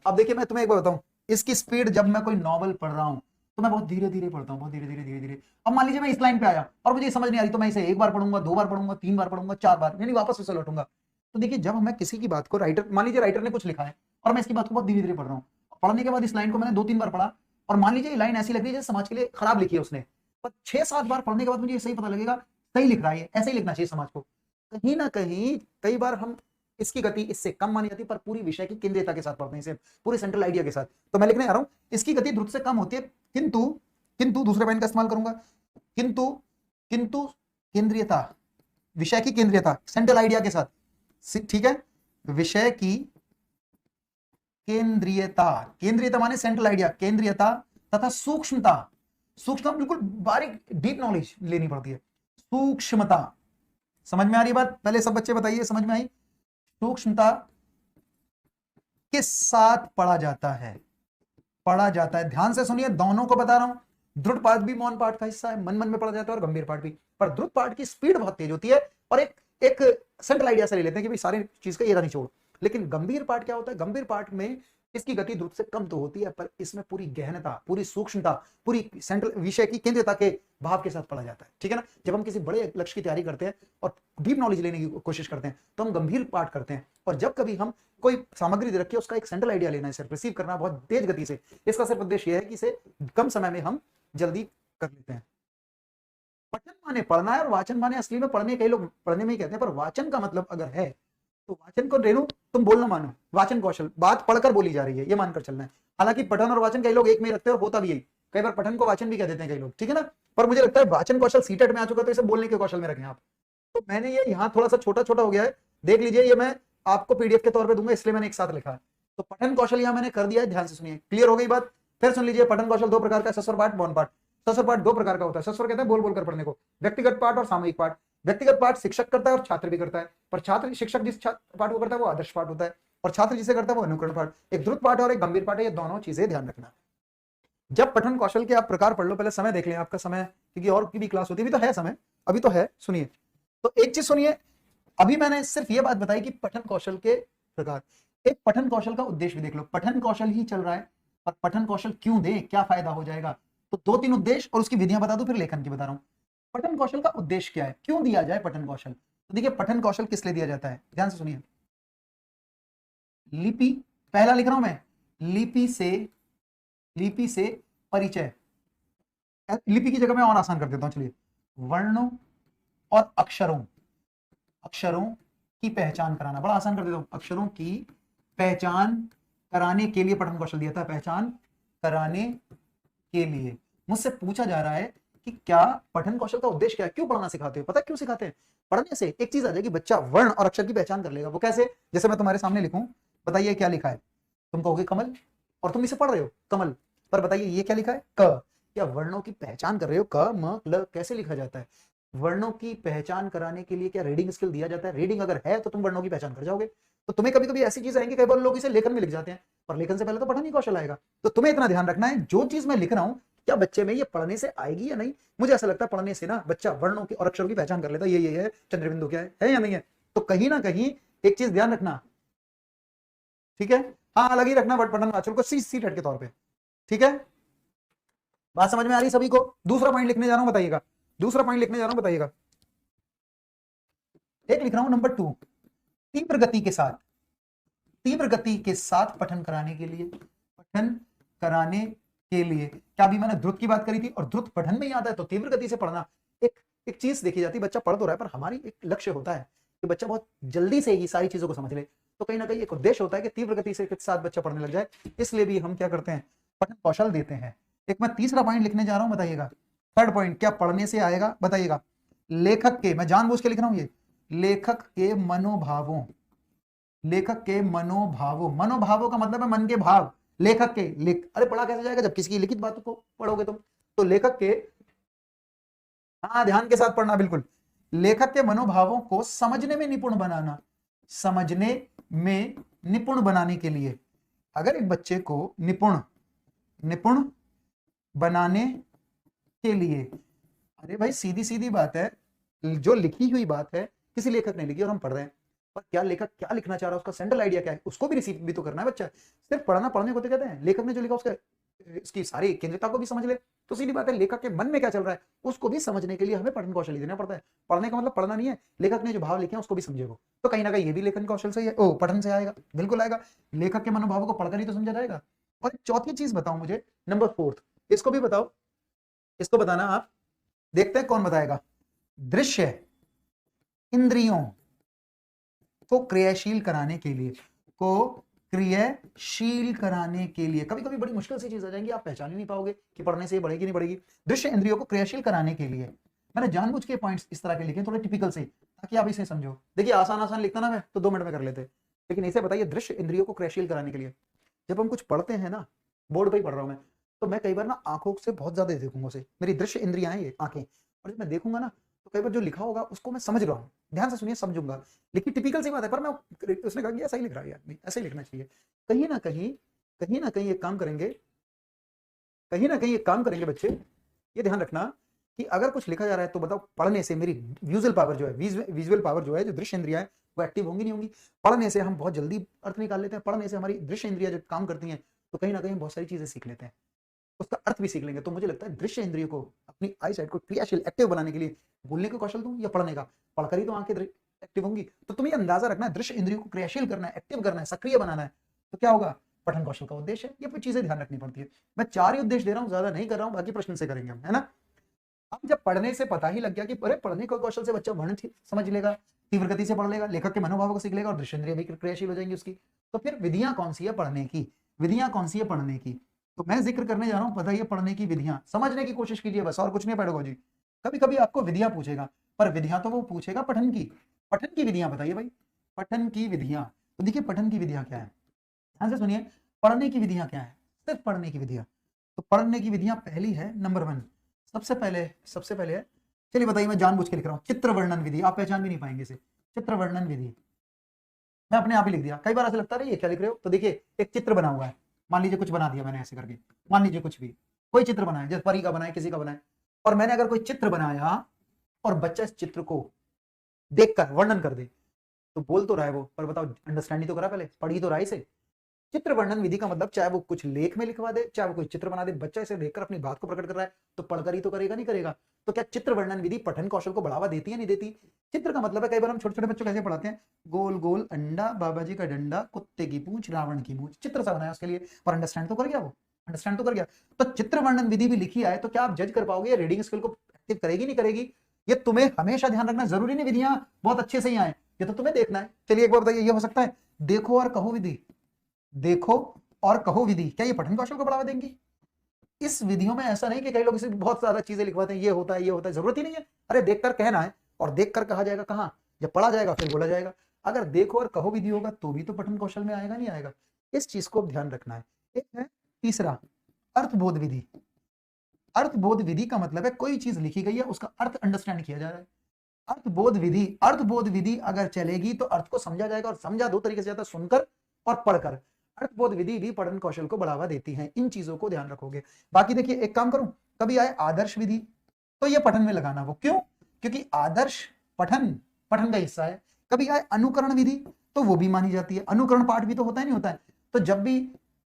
अब देखिए मैं तुम्हें एक बात बताऊं, इसकी स्पीड, जब मैं कोई नॉवल पढ़ रहा हूं तो मैं बहुत धीरे धीरे पढ़ता हूं, बहुत धीरे धीरे। अब मान लीजिए मैं इस लाइन पे आया और मुझे समझ नहीं आ रही, तो मैं इसे 1 बार पढ़ूंगा, 2 बार पढ़ूंगा, 3 बार पढ़ूंगा, 4 बार, यानी वापस उसे लौटूंगा। तो देखिए जब मैं किसी की बात को, राइटर, मान लीजिए राइटर ने कुछ लिखा है और मैं इसकी बात को बहुत धीरे धीरे पढ़ रहा हूँ, पढ़ने के बाद इस लाइन को मैंने 2-3 बार पढ़ा, और मान लीजिए ये लाइन ऐसी लग रही है जैसे समाज के लिए खराब लिखी है उसने, पर 6-7 बार पढ़ने के बाद मुझे सही पता लगेगा सही लिख रहा है, ऐसे ही लिखना चाहिए समाज को। कहीं ना कहीं कई बार हम इसकी गति इससे कम मानी जाती है, पर पूरी विषय की केंद्रीयता के साथ पढ़ते हैं, इसे पूरे सेंट्रल आइडिया के साथ। तो मैं लिखने आ रहा हूं, इसकी गति द्रुत से कम होती है, किंतु दूसरे पेन का इस्तेमाल करूंगा, किंतु केंद्रीयता, विषय की केंद्रीयता सेंट्रल आइडिया के साथ, ठीक है, विषय की केंद्रीयता माने सेंट्रल आइडिया, केंद्रीयता तथा सूक्ष्मता बिल्कुल बारीक डीप नॉलेज लेनी पड़ती है, सूक्ष्मता। समझ में आ रही बात? पहले सब बच्चे बताइए, समझ में आई? सूक्ष्मता के साथ पढ़ा जाता है, पढ़ा जाता है। ध्यान से सुनिए, दोनों को बता रहा हूं, द्रुत पाठ भी मौन पाठ का हिस्सा है, मन मन में पढ़ा जाता है, और गंभीर पाठ भी। पर द्रुत पाठ की स्पीड बहुत तेज होती है और एक एक सेंट्रल आइडिया से ले लेते हैं कि भाई सारी चीज का ये निचोड़। लेकिन गंभीर पाठ क्या होता है? गंभीर पाठ में इसकी गति द्रुत से कम तो होती है, पर इसमें पूरी गहनता, पूरी सूक्ष्मता, पूरी सेंट्रल विषय की केंद्रता के भाव के साथ पढ़ा जाता है। ठीक है ना? जब हम किसी बड़े लक्ष्य की तैयारी करते हैं और डीप नॉलेज लेने की कोशिश करते हैं तो हम गंभीर पाठ करते हैं। और जब कभी हम कोई सामग्री दे रखी है, उसका एक सेंट्रल आइडिया लेना है, सिर्फ रिसीव करना बहुत तेज गति से, इसका सिर्फ उद्देश्य यह है कि इसे कम समय में हम जल्दी कर लेते हैं। पठन माने पढ़ना है और वाचन माने असली में पढ़ने। कई लोग पढ़ने में ही कहते हैं, पर वाचन का मतलब अगर है तो वाचन को रेनू तुम बोलना मानो, वाचन कौशल, बात पढ़कर बोली जा रही है, ये मानकर चलना है। हालांकि पठन और वाचन कई लोग एक में रखते हैं और होता भी यही, कई बार पठन को वाचन भी कह देते हैं कई लोग, ठीक है ना? पर मुझे लगता है वाचन कौशल सीटेट में आ चुका, तो इसे बोलने के कौशल में रखें आप। तो मैंने ये यहाँ थोड़ा सा छोटा छोटा हो गया है, देख लीजिए, ये मैं आपको पीडीएफ के तौर पर दूंगा, इसलिए मैंने एक साथ लिखा है। तो पठन कौशल यहाँ मैंने कर दिया है, ध्यान से सुनिए। क्लियर हो गई बात? फिर सुन लीजिए, पठन कौशल दो प्रकार का, सस्वर पाठ, मौन पाठ। सस्वर पाठ दो प्रकार का होता है। सस्वर कहते हैं बोल बोलकर पढ़ने को, व्यक्तिगत पाठ और सामूहिक पाठ। व्यक्तिगत पाठ शिक्षक करता है और छात्र भी करता है, पर छात्र शिक्षक जिस पाठ को करता है वो आदर्श पाठ होता है, और छात्र जिसे करता है वो अनुकरण पाठ। एक द्रुत पाठ और एक गंभीर पाठ है, ये दोनों चीजें ध्यान रखना। जब पठन कौशल के आप प्रकार पढ़ लो, पहले समय देख लें आपका समय, क्योंकि और की भी क्लास होती है, अभी तो है समय, अभी तो है। सुनिए, तो एक चीज सुनिए, अभी मैंने सिर्फ ये बात बताई कि पठन कौशल के प्रकार। एक पठन कौशल का उद्देश्य भी देख लो, पठन कौशल ही चल रहा है, और पठन कौशल क्यों दे, क्या फायदा हो जाएगा, तो दो तीन उद्देश्य और उसकी विधियां बता दो, फिर लेखन की बता रहा हूं। पठन कौशल का उद्देश्य क्या है, क्यों दिया जाए पठन कौशल? तो देखिए, पठन कौशल किस लिए दिया जाता है, ध्यान से सुनिए। लिपि, पहला लिख रहा हूं मैं, लिपि से परिचय। लिपि की जगह मैं और आसान कर देता हूं, चलिए, वर्णों और अक्षरों की पहचान कराना, बड़ा आसान कर देता हूं। अक्षरों की पहचान कराने के लिए पठन कौशल दिया था, पहचान कराने के लिए। मुझसे पूछा जा रहा है कि क्या पठन कौशल का उद्देश्य क्या है, क्यों पढ़ना सिखाते हो? पता क्यों सिखाते हैं? पढ़ने से एक चीज आ जाएगी, बच्चा वर्ण और अक्षर की पहचान कर लेगा। वो कैसे? जैसे मैं तुम्हारे सामने लिखूं, बताइए क्या लिखा है, तुम कहोगे कमल, और तुम इसे पढ़ रहे हो कमल, पर बताइए ये क्या लिखा है, क। क्या वर्णों की पहचान कर रहे हो? क म ल कैसे लिखा जाता है? वर्णों की पहचान कराने के लिए क्या रीडिंग स्किल दिया जाता है? रीडिंग अगर है तो तुम वर्णों की पहचान कर जाओगे। तो तुम्हें कभी कभी ऐसी चीज आएंगी, कई बार लोग इसे लेखन में लिख जाते हैं, पर लेखन से पहले तो पठन ही कौशल आएगा। तो तुम्हें इतना ध्यान रखना है, जो चीज मैं लिख रहा हूं क्या बच्चे में ये पढ़ने से आएगी या नहीं। मुझे ऐसा लगता है पढ़ने से ना बच्चा वर्णों की और अक्षरों की पहचान कर लेता है, ये है, चंद्रबिंदु क्या है या नहीं है। तो कहीं ना कहीं एक चीज ध्यान रखना, ठीक है? हाँ, अलग ही रखना पठन वाचन को सी टेट के तौर पे, ठीक है? बात समझ में आ रही सभी को? दूसरा पॉइंट लिखने जा रहा हूं, बताइएगा। दूसरा पॉइंट लिखने जा रहा हूं, बताइएगा। एक लिख रहा हूं, नंबर 2, तीव्र गति के साथ पठन कराने के लिए क्या अभी मैंने द्रुत की बात करी थी, और द्रुत पठन में ही आता है, तो तीव्र गति से पढ़ना। एक चीज देखी जाती है, बच्चा पढ़ तो रहा है, पर हमारी एक लक्ष्य होता है कि बच्चा बहुत जल्दी से ही सारी चीजों को समझ ले। तो कहीं ना कहीं एक उद्देश्य होता है कि तीव्र गति के साथ बच्चा पढ़ने लग जाए, इसलिए भी हम क्या करते हैं, पठन कौशल देते हैं। एक मैं तीसरा पॉइंट लिखने जा रहा हूं, बताइएगा। थर्ड पॉइंट, क्या पढ़ने से आएगा, बताइएगा। लेखक के, मैं जानबूझ के लिख रहा हूं ये, लेखक के मनोभावों मनोभावों का मतलब है मन के भाव। लेखक के अरे पढ़ा कैसे जाएगा जब किसी की लिखित बातों को पढ़ोगे तुम? तो लेखक के, हाँ ध्यान के साथ पढ़ना, बिल्कुल। लेखक के मनोभावों को समझने में निपुण बनाने के लिए, अगर एक बच्चे को निपुण बनाने के लिए, अरे भाई सीधी सीधी बात है, जो लिखी हुई बात है किसी लेखक ने लिखी और हम पढ़ रहे हैं, पर क्या लेखक क्या लिखना चाह रहा है, उसका सेंट्रल आइडिया क्या है, उसको भी रिसीव भी तो करना है बच्चा। सिर्फ पढ़ने को तो कहते हैं, लेखक ने जो लिखा उसका इसकी सारी केंद्रता को भी समझ ले। तो सीधी बात है, लेखक के मन में क्या चल रहा है उसको भी समझने के लिए हमें पठन कौशल ही देना पड़ता है। पढ़ने का मतलब पढ़ना नहीं है, लेखक ने जो भाव लिखे हैं उसको भी समझेगा। तो कहीं ना कहीं ये भी लेखन कौशल से पठन से आएगा, बिल्कुल आएगा। लेखक के मनोभावों को पढ़कर ही तो समझा जाएगा। और चौथी चीज बताओ मुझे, नंबर 4, इसको भी बताओ, इसको बताना आप, देखते हैं कौन बताएगा। दृश्य इंद्रियों को क्रियाशील कराने के लिए, कभी कभी बड़ी मुश्किल सी चीज आ जाएंगी, आप पहचान ही नहीं पाओगे कि पढ़ने से बढ़ेगी नहीं बढ़ेगी। दृश्य इंद्रियों को क्रियाशील कराने के लिए मैंने जानबूझ के पॉइंट्स इस तरह के लिखे, थोड़े टिपिकल से, ताकि आप इसे समझो। देखिए आसान लिखता ना मैं तो 2 मिनट में कर लेते, लेकिन इसे बताइए दृश्य इंद्रियों को क्रियाशील कराने के लिए। जब हम कुछ पढ़ते हैं ना, बोर्ड पर ही पढ़ रहा हूं मैं, तो मैं कई बार ना आंखों से बहुत ज्यादा देखूंगा उसे, मेरी दृश्य इंद्रियां हैं ये आंखें, और जब मैं देखूंगा ना तो कई बार जो लिखा होगा उसको मैं समझ रहा हूँ, ध्यान से सुनिए, समझूंगा। लेकिन टिपिकल सी बात है, पर मैं उसने कहा कि ऐसा ही लिख रहा है, ऐसा ही लिखना चाहिए। कहीं ना कहीं एक काम करेंगे, कहीं ना कहीं एक काम करेंगे बच्चे, ये ध्यान रखना कि अगर कुछ लिखा जा रहा है तो बताओ पढ़ने से मेरी विजुअल पावर जो है, विजुअल पावर जो है, जो दृश्य इंद्रिया है वो एक्टिव होंगी नहीं होंगी? पढ़ने से हम बहुत जल्दी अर्थ निकाल लेते हैं, पढ़ने से हमारी दृश्य इंद्रिया जब काम करती हैं तो कहीं ना कहीं बहुत सारी चीजें सीख लेते हैं, उसका अर्थ भी सीख लेंगे। तो मुझे लगता है दृश्य इंद्रियों को, अपनी आई साइट को क्रियाशील एक्टिव बनाने के लिए बोलने का कौशल दूं या पढ़ने का? पढ़कर ही तो आंखें एक्टिव होंगी। तो तुम्हें अंदाजा रखना है, दृश्य इंद्रियों को क्रियाशील करना है, एक्टिव करना है, सक्रिय बनाना है, तो क्या होगा? पठन कौशल का उद्देश्य है। ये कुछ चीजें ध्यान रखनी पड़ती है। मैं 4 ही उद्देश्य दे रहा हूं, ज्यादा नहीं कर रहा हूं, बाकी प्रश्न से करेंगे हम, है ना। अब जब पढ़ने से पता ही लग गया कि अरे पढ़ने का कौशल से बच्चा वर्ण समझ लेगा, तीव्र गति से पढ़ लेगा, लेखक के मनोभावों को सीख लेगा और दृश्य इंद्रिय भी क्रियाशील हो जाएंगी उसकी, तो फिर विधियां कौन सी है पढ़ने की? विधियां कौन सी है पढ़ने की? तो मैं जिक्र करने जा रहा हूं, बताइए पढ़ने की विधियां, समझने की कोशिश कीजिए बस, और कुछ नहीं पेडागोजी। कभी कभी आपको विधियां पूछेगा, पर विधियां तो वो पूछेगा पठन की। पठन की विधियां बताइए भाई, पठन की विधियां। तो देखिए पठन की विधियां क्या है, ध्यान से सुनिए। पढ़ने की विधियां क्या है? सिर्फ पढ़ने की विधियां। तो पढ़ने की विधियां पहली है नंबर 1, सबसे पहले है, चलिए बताइए, मैं जानबूझ के लिख रहा हूं, चित्र वर्णन विधि। आप पहचान भी नहीं पाएंगे इसे, चित्र वर्णन विधि। मैं अपने आप ही लिख दिया, कई बार ऐसा लगता है ये क्या लिख रहे हो? तो देखिए एक चित्र बना हुआ है, मान लीजिए कुछ बना दिया मैंने ऐसे करके, मान लीजिए कुछ भी, कोई चित्र बनाया, जैसे परी का बनाए, किसी का बनाए, और मैंने अगर कोई चित्र बनाया और बच्चा इस चित्र को देखकर वर्णन कर दे, तो बोल तो रहा है वो, पर बताओ अंडरस्टैंड ही तो करा, पहले पढ़ी तो रहा इसे। चित्र वर्णन विधि का मतलब चाहे वो कुछ लेख में लिखवा दे, चाहे वो कोई चित्र बना दे, बच्चा इसे देखकर अपनी बात को प्रकट कर रहा है, तो पढ़कर ही तो करेगा, नहीं करेगा? तो क्या चित्र वर्णन विधि पठन कौशल को बढ़ावा देती है, नहीं देती? चित्र का मतलब है, कई बार हम छोटे छोटे बच्चों को कैसे पढ़ाते हैं, गोल गोल अंडा, बाबा जी का डंडा, कुत्ते की पूंछ, रावण की मूंछ, चित्र सा बनाया उसके लिए, पर अंडरस्टैंड तो कर गया वो, अंडरस्टैंड तो कर गया। तो चित्र वर्णन विधि भी लिखी है, तो क्या आप जज कर पाओगे रीडिंग स्किल को एक्टिव करेगी, नहीं करेगी? ये तुम्हें हमेशा ध्यान रखना, जरूरी नहीं विधियां बहुत अच्छे से ही आए, ये तो तुम्हें देखना है। चलिए एक बार बताइए, ये हो सकता है देखो और कहो विधि, देखो और कहो विधि, क्या ये पठन कौशल को बढ़ावा देंगी? इस विधियों में ऐसा नहीं कि कई लोग इसे बहुत ज्यादा चीजें लिखवाते हैं, ये होता है, ये होता है, जरूरत ही नहीं है। अरे देखकर कहना है, और देखकर कहा जाएगा कहां? जब पढ़ा जाएगा फिर बोला जाएगा। अगर देखो और कहो विधि होगा तो भी तो पठन कौशल में आएगा, नहीं आएगा? इस चीज को ध्यान रखना है। एक है तीसरा, अर्थबोध विधि। अर्थबोध विधि का मतलब है कोई चीज लिखी गई है, उसका अर्थ अंडरस्टैंड किया जा रहा है। अर्थबोध विधि अगर चलेगी तो अर्थ को समझा जाएगा, और समझा दो तरीके से जाता है, सुनकर और पढ़कर। अर्थबोध विधि भी पठन कौशल को बढ़ावा देती है, इन चीजों को ध्यान रखोगे। बाकी देखिए एक काम करूं, कभी आए आदर्श विधि, तो ये पठन में लगाना, वो क्यों? क्योंकि आदर्श पठन का हिस्सा है। कभी आए अनुकरण विधि, तो वो भी मानी जाती है, अनुकरण पाठ भी तो होता है, नहीं होता है? तो जब भी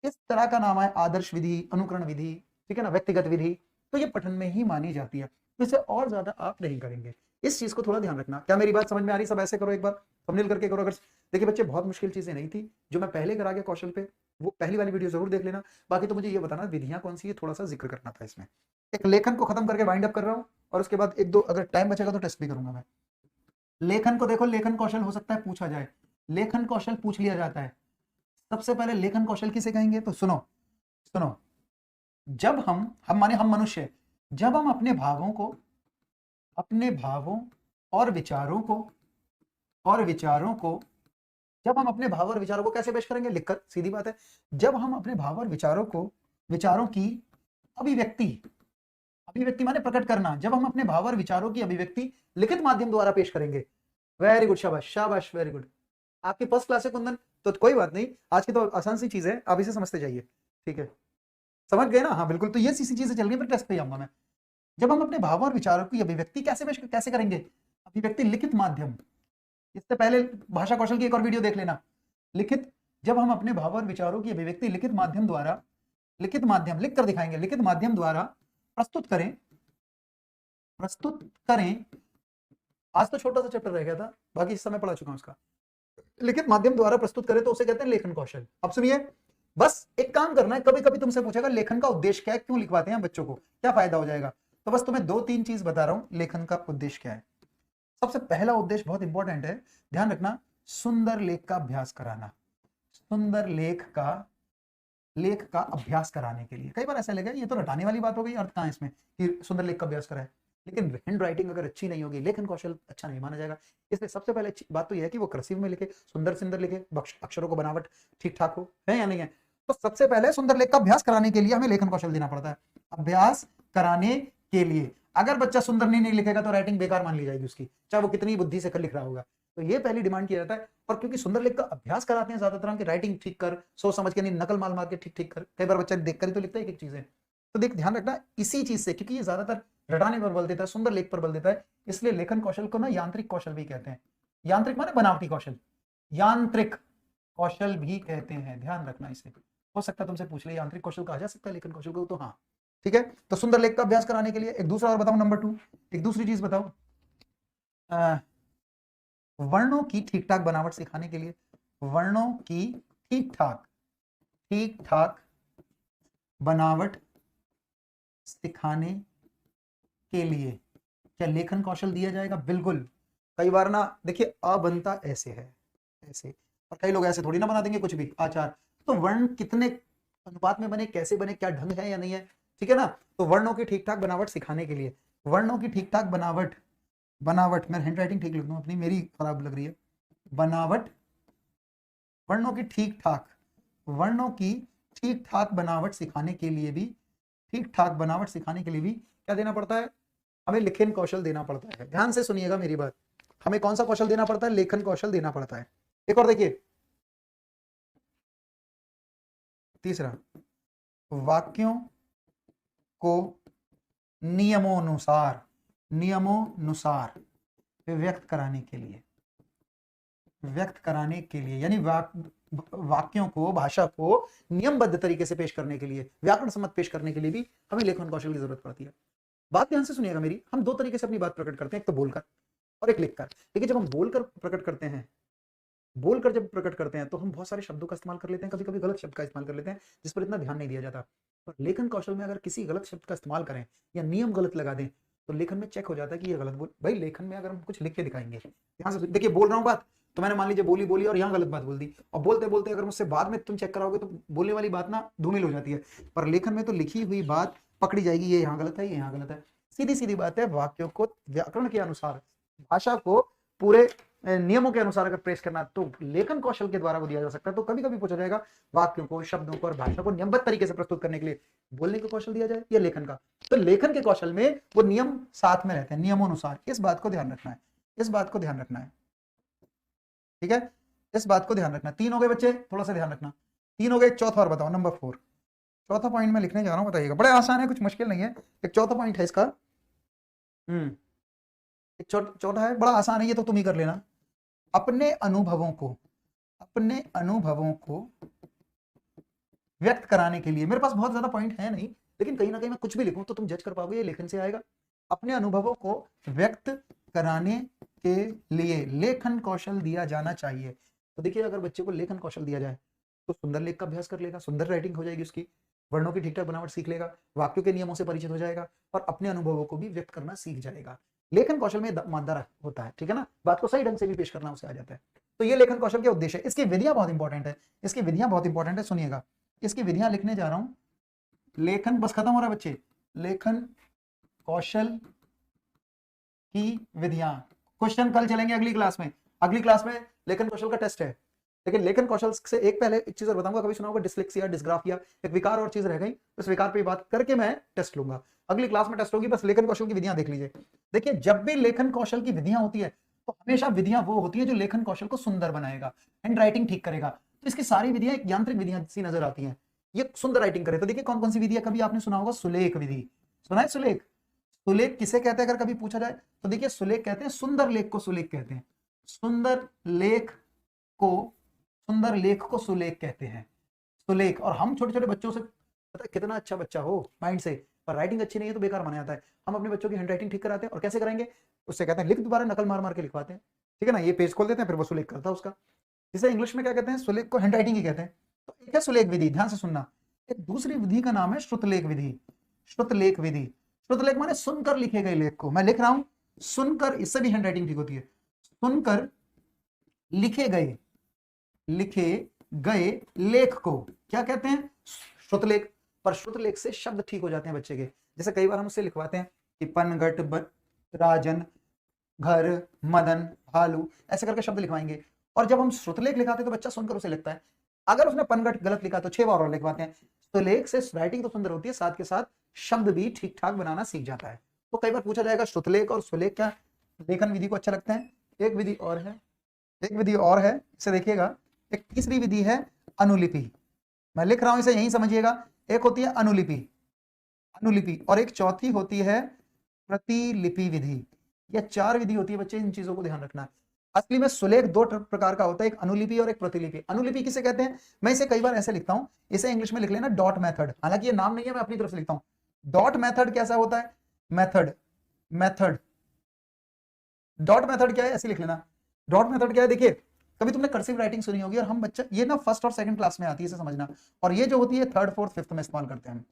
इस तरह का नाम आए, आदर्श विधि, अनुकरण विधि, ठीक है ना, व्यक्तिगत विधि, तो ये पठन में ही मानी जाती है। इसे और ज्यादा आप नहीं करेंगे, इस चीज को थोड़ा ध्यान रखना। क्या मेरी बात समझ में आ रही? सब ऐसे करो, एक बार थंबनेल करके करो। अगर देखिए बच्चे, बहुत मुश्किल चीजें नहीं थी जो मैं पहले करा गया कौशल पे, वो पहली वाली वीडियो जरूर देख लेना। बाकी तो मुझे ये बताना विधियां कौन सी है, थोड़ा सा जिक्र करना था इसमें। एक लेखन को खत्म करके वाइंड अप कर रहा हूं, और उसके बाद एक दो अगर टाइम बचेगा तो टेस्ट भी करूंगा मैं। लेखन को देखो, लेखन कौशल हो सकता है पूछा जाए, लेखन कौशल पूछ लिया जाता है। सबसे पहले लेखन कौशल किसे कहेंगे? तो सुनो सुनो, जब हम माने हम मनुष्य, जब हम अपने भावों और विचारों को जब हम अपने भाव और विचारों को कैसे पेश करेंगे? लिखकर, सीधी बात है। जब हम अपने भाव और विचारों की अभिव्यक्ति माने प्रकट करना, जब हम अपने भाव और विचारों की अभिव्यक्ति लिखित माध्यम द्वारा पेश करेंगे। वेरी गुड, शाबाश शाबाश, वेरी गुड, आपकी फर्स्ट क्लास है कुंदन। तो कोई बात नहीं, आज की तो आसान सी चीज है, आप इसे समझते जाइए, ठीक है, समझ गए ना? हाँ बिल्कुल, तो ये सी चीजें चल रही है, फिर टेस्ट पे आऊंगा मैं। जब हम अपने भाव और विचारों की अभिव्यक्ति कैसे करेंगे? अभिव्यक्ति लिखित माध्यम। इससे पहले भाषा कौशल की एक और वीडियो देख लेना, लिखित। जब हम अपने भाव और विचारों की अभिव्यक्ति लिखित माध्यम लिख कर दिखाएंगे, लिखित माध्यम द्वारा प्रस्तुत करें। आज तो छोटा सा चैप्टर रह गया था, बाकी इस समय पढ़ा चुका हूं उसका। लिखित माध्यम द्वारा प्रस्तुत करें तो उसे कहते हैं लेखन कौशल। अब सुनिए, बस एक काम करना है, कभी कभी तुमसे पूछेगा लेखन का उद्देश्य क्या है, क्यों लिखवाते हैं बच्चों को, क्या फायदा हो जाएगा? तो बस तुम्हें 2-3 चीज बता रहा हूं, लेखन का उद्देश्य क्या है। सबसे पहला उद्देश्य बहुत इंपॉर्टेंट है, ध्यान रखना, सुंदर लेख का अभ्यास कराना। सुंदर लेख का अभ्यास कराने के लिए, कई बार ऐसा लगा ये तो रटाने वाली बात हो गई, अर्थ कहां है इसमें कि सुंदर लेख का अभ्यास कराए? लेकिन हैंड राइटिंग अगर अच्छी नहीं होगी, लेखन कौशल अच्छा नहीं माना जाएगा। इसलिए सबसे पहले अच्छी बात तो यह है कि वो कर्सिव में लिखे, सुंदर लिखे, अक्षरों को बनावट ठीक ठाक हो, है या नहीं है? तो सबसे पहले सुंदर लेख का अभ्यास कराने के लिए हमें लेखन कौशल देना पड़ता है। अभ्यास कराने के लिए अगर बच्चा सुंदर नहीं लिखेगा तो राइटिंग बेकार मान ली जाएगी उसकी, चाहे वो कितनी बुद्धि से लिख रहा होगा। तो ये पहली डिमांड किया जाता है। और क्योंकि सुंदर लेख का अभ्यास कराते हैं ज्यादातर हम कि राइटिंग ठीक कर, सोच समझ के नहीं, नकल मार के ठीक कर। कई बार बच्चा देख कर ही तो लिखता है एक चीजें, तो देख ध्यान रखना इसी चीज से, क्योंकि ये ज्यादातर रटाने पर बल देता है, सुंदर लेख पर बल देता है, इसलिए लेखन कौशल को ना यांत्रिक कौशल भी कहते हैं। यांत्रिक माने बनावटी कौशल, यांत्रिक कौशल भी कहते हैं, ध्यान रखना इसे। हो सकता है तुमसे पूछ ले यांत्रिक कौशल कहा जा सकता है लेखन कौशल को, तो हाँ ठीक है। तो सुंदर लेख का अभ्यास कराने के लिए एक दूसरा और बताओ, नंबर 2 एक दूसरी चीज बताओ, वर्णों की ठीक ठाक बनावट सिखाने के लिए, वर्णों की ठीक ठाक बनावट सिखाने के लिए क्या लेखन कौशल दिया जाएगा? बिल्कुल। कई बार ना देखिए अ बनता ऐसे है, ऐसे, और कई लोग ऐसे थोड़ी ना बना देंगे कुछ भी आचार, तो वर्ण कितने अनुपात में बने, कैसे बने, क्या ढंग है या नहीं है, ठीक है ना। तो वर्णों की ठीक ठाक बनावट सिखाने के लिए, वर्णों की ठीक ठाक बनावट, मैं हैंड राइटिंग ठीक लिख दूं अपनी, मेरी खराब लग रही है, बनावट, वर्णों की ठीक ठाक बनावट सिखाने के लिए भी, ठीक ठाक बनावट सिखाने के लिए भी क्या देना पड़ता है? हमें लेखन कौशल देना पड़ता है। ध्यान से सुनिएगा मेरी बात, हमें कौन सा कौशल देना पड़ता है? लेखन कौशल देना पड़ता है। एक और देखिए, तीसरा, वाक्यों को नियमोनुसार व्यक्त कराने के लिए, यानी वाक्यों को, भाषा को नियमबद्ध तरीके से पेश करने के लिए, व्याकरण सम्मत पेश करने के लिए भी हमें लेखन कौशल की जरूरत पड़ती है। बात ध्यान से सुनिएगा मेरी, हम दो तरीके से अपनी बात प्रकट करते हैं, एक तो बोलकर और एक लिखकर। देखिए जब हम बोलकर प्रकट करते हैं, तो हम बहुत सारे शब्दों का इस्तेमाल कर लेते हैं, कभी कभी गलत शब्द का इस्तेमाल कर लेते हैं जिस पर इतना ध्यान नहीं दिया जाता। पर लेखन कौशल में अगर किसी गलत शब्द का इस्तेमाल करें या नियम गलत लगा दें तो लेखन में चेक हो जाता है कि ये गलत बोल। भाई लेखन में अगर हम कुछ लिख के दिखाएंगे, यहाँ से देखिए बोल रहा हूँ बात, तो मैंने मान लीजिए बोली और यहाँ गलत बात बोल दी, और बोलते बोलते अगर मुझसे बाद में तुम चेक कराओगे तो बोलने वाली बात ना धूमिल हो जाती है। पर लेखन में तो लिखी हुई बात पकड़ी जाएगी, ये यहाँ गलत है, ये यहाँ गलत है, सीधी सीधी बात है। वाक्यों को व्याकरण के अनुसार, भाषा को पूरे नियमों के अनुसार अगर पेश करना तो लेखन कौशल के द्वारा वो दिया जा सकता है। तो कभी कभी पूछा जाएगा वाक्यों को, शब्दों को और भाषा को नियमबद्ध तरीके से प्रस्तुत करने के लिए बोलने का कौशल दिया जाए या लेखन का, तो लेखन के कौशल में वो नियम साथ में रहते हैं, नियमोनुसार। इस बात को ध्यान रखना है, ठीक है, इस बात को ध्यान रखना। 3 हो गए बच्चे, थोड़ा सा ध्यान रखना, 3 हो गए। चौथा और बताओ, नंबर 4, चौथा पॉइंट मैं लिखने जा रहा हूं, बताइएगा। बड़े आसान है, कुछ मुश्किल नहीं है। एक चौथा पॉइंट है इसका, एक चौथा है, बड़ा आसान है, ये तो तुम ही कर लेना। अपने अनुभवों को व्यक्त कराने के लिए, मेरे पास बहुत ज्यादा पॉइंट है नहीं, लेकिन कहीं ना कहीं मैं कुछ भी लिखूं तो तुम जज कर पाओगे ये लेखन से आएगा। अपने अनुभवों को व्यक्त कराने के लिए लेखन कौशल दिया जाना चाहिए। तो देखिए अगर बच्चे को लेखन कौशल दिया जाए तो सुंदर लेख का अभ्यास कर लेगा, सुंदर राइटिंग हो जाएगी उसकी, वर्णों की ठीक ठाक बनावट सीख लेगा, वाक्यों के नियमों से परिचित हो जाएगा और अपने अनुभवों को भी व्यक्त करना सीख जाएगा। लेखन कौशल में मानदार होता है, ठीक है ना, बात को सही ढंग से भी पेश करना उसे आ जाता है। तो ये लेखन कौशल के उद्देश्य है। इसकी विधियां बहुत इंपॉर्टेंट है, सुनिएगा, इसकी विधियां लिखने जा रहा हूं। लेखन बस खत्म हो रहा है बच्चे, लेखन कौशल की विधियां, क्वेश्चन कल चलेंगे अगली क्लास में लेखन कौशल का टेस्ट है। लेकिन लेखन कौशल से एक पहले एक चीज और बताऊंगा, कभी सुना होगा डिस्लेक्सिया, डिस्ग्राफिया, एक विकार और चीज रह गई, उस विकार पे बात करके मैं टेस्ट लूंगा, अगली क्लास में टेस्ट होगी। बस लेखन कौशल की विधियां देख लीजिए। देखिए जब भी लेखन कौशल की विधियां होती है तो हमेशा विधियां वो होती है जो लेखन कौशल को सुंदर बनाएगा, हैंड राइटिंग ठीक करेगा। तो इसकी सारी विधियां एक यांत्रिक विधियां सी नजर आती हैं, ये सुंदर राइटिंग करे। तो देखिए कौन कौन सी विधि है, कभी आपने सुना होगा सुलेख विधि, सुना है सुलेख? सुलेख किसे कहते हैं अगर कभी पूछा जाए तो देखिए सुलेख कहते हैं, सुंदर लेख को सुलेख कहते हैं, सुंदर लेख को सुलेख कहते हैं, सुलेख। और हम छोटे छोटे बच्चों से, पता है कितना अच्छा बच्चा हो माइंड से, पर राइटिंग अच्छी नहीं है तो बेकार माना जाता है। हम अपने बच्चों की हैंड राइटिंग ठीक कराते हैं, और कैसे कराएंगे, उससे कहते हैं लिख दोबारा, नकल मार मार के लिखवाते हैं, ठीक है ना, ये पेज खोल देते हैं फिर वो सुलेख करता है उसका। जिसे इंग्लिश में क्या कहते हैं, सुलेख को हैंड राइटिंग ही कहते हैं। तो एक है सुलेख विधि, ध्यान से सुनना। एक दूसरी विधि का नाम है श्रुतलेख विधि। श्रुतलेख विधि, श्रुतलेख माने सुनकर लिखे गए लेख को, मैं लिख रहा हूं सुनकर, इससे भी हैंड राइटिंग ठीक होती है, सुनकर लिखे गए लेख को क्या कहते हैं, श्रुतलेख। पर श्रुतलेख से शब्द ठीक हो जाते हैं बच्चे के। जैसे कई बार हम उससे लिखवाते हैं कि पनघट, राजन, घर, मदन, भालू, ऐसे करके शब्द लिखवाएंगे। और जब हम श्रुतलेख लिखाते हैं तो बच्चा सुनकर उसे लिखता है। अगर उसने पनघट गलत लिखा तो 6 बार और लिखवाते हैं। तो लेख से राइटिंग तो सुंदर होती है, साथ के साथ शब्द भी ठीक ठाक बनाना सीख जाता है। तो कई बार पूछा जाएगा श्रुतलेख और सुलेख क्या लेखन विधि को अच्छा लगता है? एक विधि और है, इसे देखिएगा। एक तीसरी विधि है अनुलिपि, मैं लिख रहा हूं इसे यहीं समझिएगा। एक होती है अनुलिपि, अनुलिपि, और एक चौथी होती है प्रतिलिपि विधि। यह 4 विधि होती है बच्चे, इन चीजों को ध्यान रखना है। असली में सुलेख 2 प्रकार का होता है, एक अनुलिपि और एक प्रतिलिपि। अनुलिपि किसे कहते हैं, मैं इसे कई बार ऐसे लिखता हूं, इसे इंग्लिश में लिख लेना डॉट मेथड, हालांकि ये नाम नहीं है, मैं अपनी तरफ से लिखता हूं। डॉट मेथड कैसा होता है, मेथड, मेथड, डॉट मेथड क्या है ऐसे लिख लेना। डॉट मेथड क्या है, देखिए कभी तुमने कर्सिव राइटिंग सुनी होगी, और हम बच्चा ये ना फर्स्ट और सेकंड क्लास में आती है, इसे समझना, और ये जो होती है थर्ड फोर्थ फिफ्थ में इस्तेमाल करते हैं हम।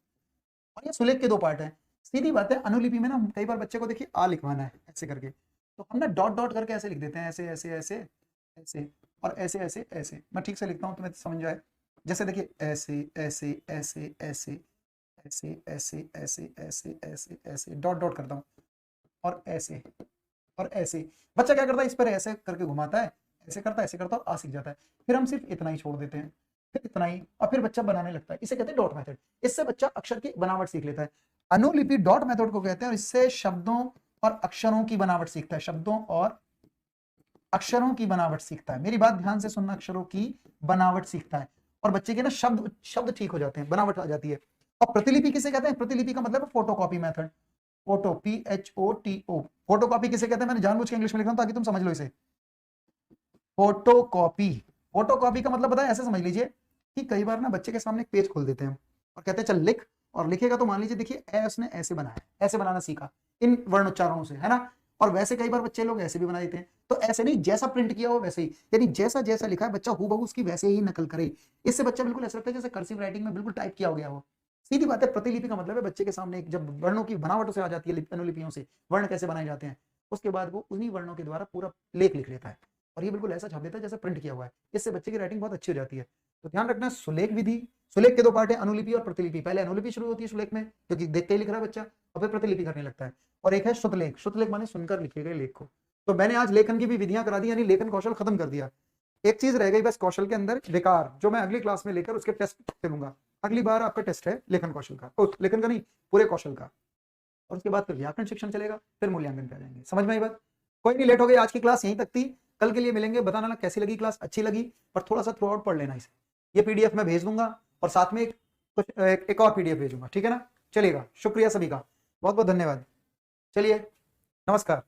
और ये सुलेख के 2 पार्ट हैं। सीधी बात है, अनुलिपि में ना कई बार बच्चे को देखिए आ लिखवाना है ऐसे करके, तो हम ना डॉट डॉट करके ऐसे लिख देते हैं, ऐसे ऐसे ऐसे ऐसे, और ऐसे ऐसे ऐसे। मैं ठीक से लिखता हूँ तुम्हें समझ जाए, जैसे देखिए ऐसे ऐसे ऐसे ऐसे ऐसे ऐसे ऐसे ऐसे ऐसे ऐसे डॉट डॉट करता हूँ, और ऐसे और ऐसे। बच्चा क्या करता है, इस पर ऐसे करके घुमाता है, ऐसे करता है, ऐसे करता है, और आ सीख जाता है। फिर हम सिर्फ इतना ही छोड़ देते हैं, फिर इतना ही, और फिर बच्चा बनाने लगता है। इसे कहते हैं डॉट मेथड। इससे बच्चा अक्षर की बनावट सीख लेता है। अनुलिपि डॉट मेथड को कहते हैं, और इससे शब्दों और अक्षरों की बनावट सीखता है, शब्दों और अक्षरों की बनावट सीखता है। मेरी बात ध्यान से सुनना, अक्षरों की बनावट सीखता है, और बच्चे के ना शब्द शब्द ठीक हो जाते हैं, बनावट आ जाती है। और प्रतिलिपि किसे कहते हैं, प्रतिलिपि का मतलब है photocopy method, photo, PHOTO, photocopy किसे कहते हैं, मैंने जानबूझ के इंग्लिश में लिख रहा हूं ताकि तुम समझ लो इसे। फोटोकॉपी, फोटोकॉपी का मतलब पता है, ऐसे समझ लीजिए कि कई बार ना बच्चे के सामने एक पेज खोल देते हैं और कहते हैं चल लिख, और लिखेगा तो मान लीजिए देखिए ए उसने ऐसे बनाया, ऐसे बनाना सीखा इन वर्ण उच्चारणों से, है ना। और वैसे कई बार बच्चे लोग ऐसे भी बना देते हैं, तो ऐसे नहीं, जैसा प्रिंट किया हो वैसे ही, यानी जैसा जैसा लिखा है बच्चा हूबहू उसकी वैसे ही नकल करे। इससे बच्चा बिल्कुल ऐसा लगता है जैसे कर्सिव राइटिंग में बिल्कुल टाइप किया हो गया हो। सीधी बात है, प्रतिलिपि का मतलब है बच्चे के सामने जब वर्णों की बनावट से आ जाती है, अनुलिपियों से वर्ण कैसे बनाए जाते हैं, उसके बाद वो उन्हीं वर्णों के द्वारा पूरा लेख लिख लेता है, और ये बिल्कुल ऐसा छाप देता है जैसे प्रिंट किया हुआ है। इससे बच्चे की राइटिंग बहुत अच्छी हो जाती है। तो ध्यान रखना, सुलेख विधि, सुलेख के 2 पार्ट है, अनुलिपि और प्रतिलिपि। पहले अनुलिपि शुरू होती है सुलेख में, क्योंकि देख के ही लिख रहा है बच्चा, और फिर प्रतिलिपि करने लगता है। और एक है श्रुतलेख, श्रुतलेख माने सुनकर लिखे गए लेख को। तो मैंने आज लेखन की भी विधियां करा दी, यानी लेखन कौशल खत्म कर दिया। एक चीज रह गई बस कौशल के अंदर, विकार, जो मैं अगली क्लास में लेकर उसके टेस्ट करूंगा। अगली बार आपका टेस्ट है लेखन कौशल का, लेखन का नहीं, पूरे कौशल का। और उसके बाद फिर व्याकरण शिक्षण चलेगा, फिर मूल्यांकन पे आ जाएंगे। समझ में आई बात? कोई नहीं, लेट हो गई, आज की क्लास यहीं तक थी। कल के लिए मिलेंगे, बताना ना कैसी लगी क्लास, अच्छी लगी, पर थोड़ा सा थ्रू आउट पढ़ लेना इसे। ये PDF मैं भेज दूंगा, और साथ में एक और PDF भेजूंगा, ठीक है ना। चलिएगा, शुक्रिया सभी का, बहुत बहुत धन्यवाद। चलिए, नमस्कार।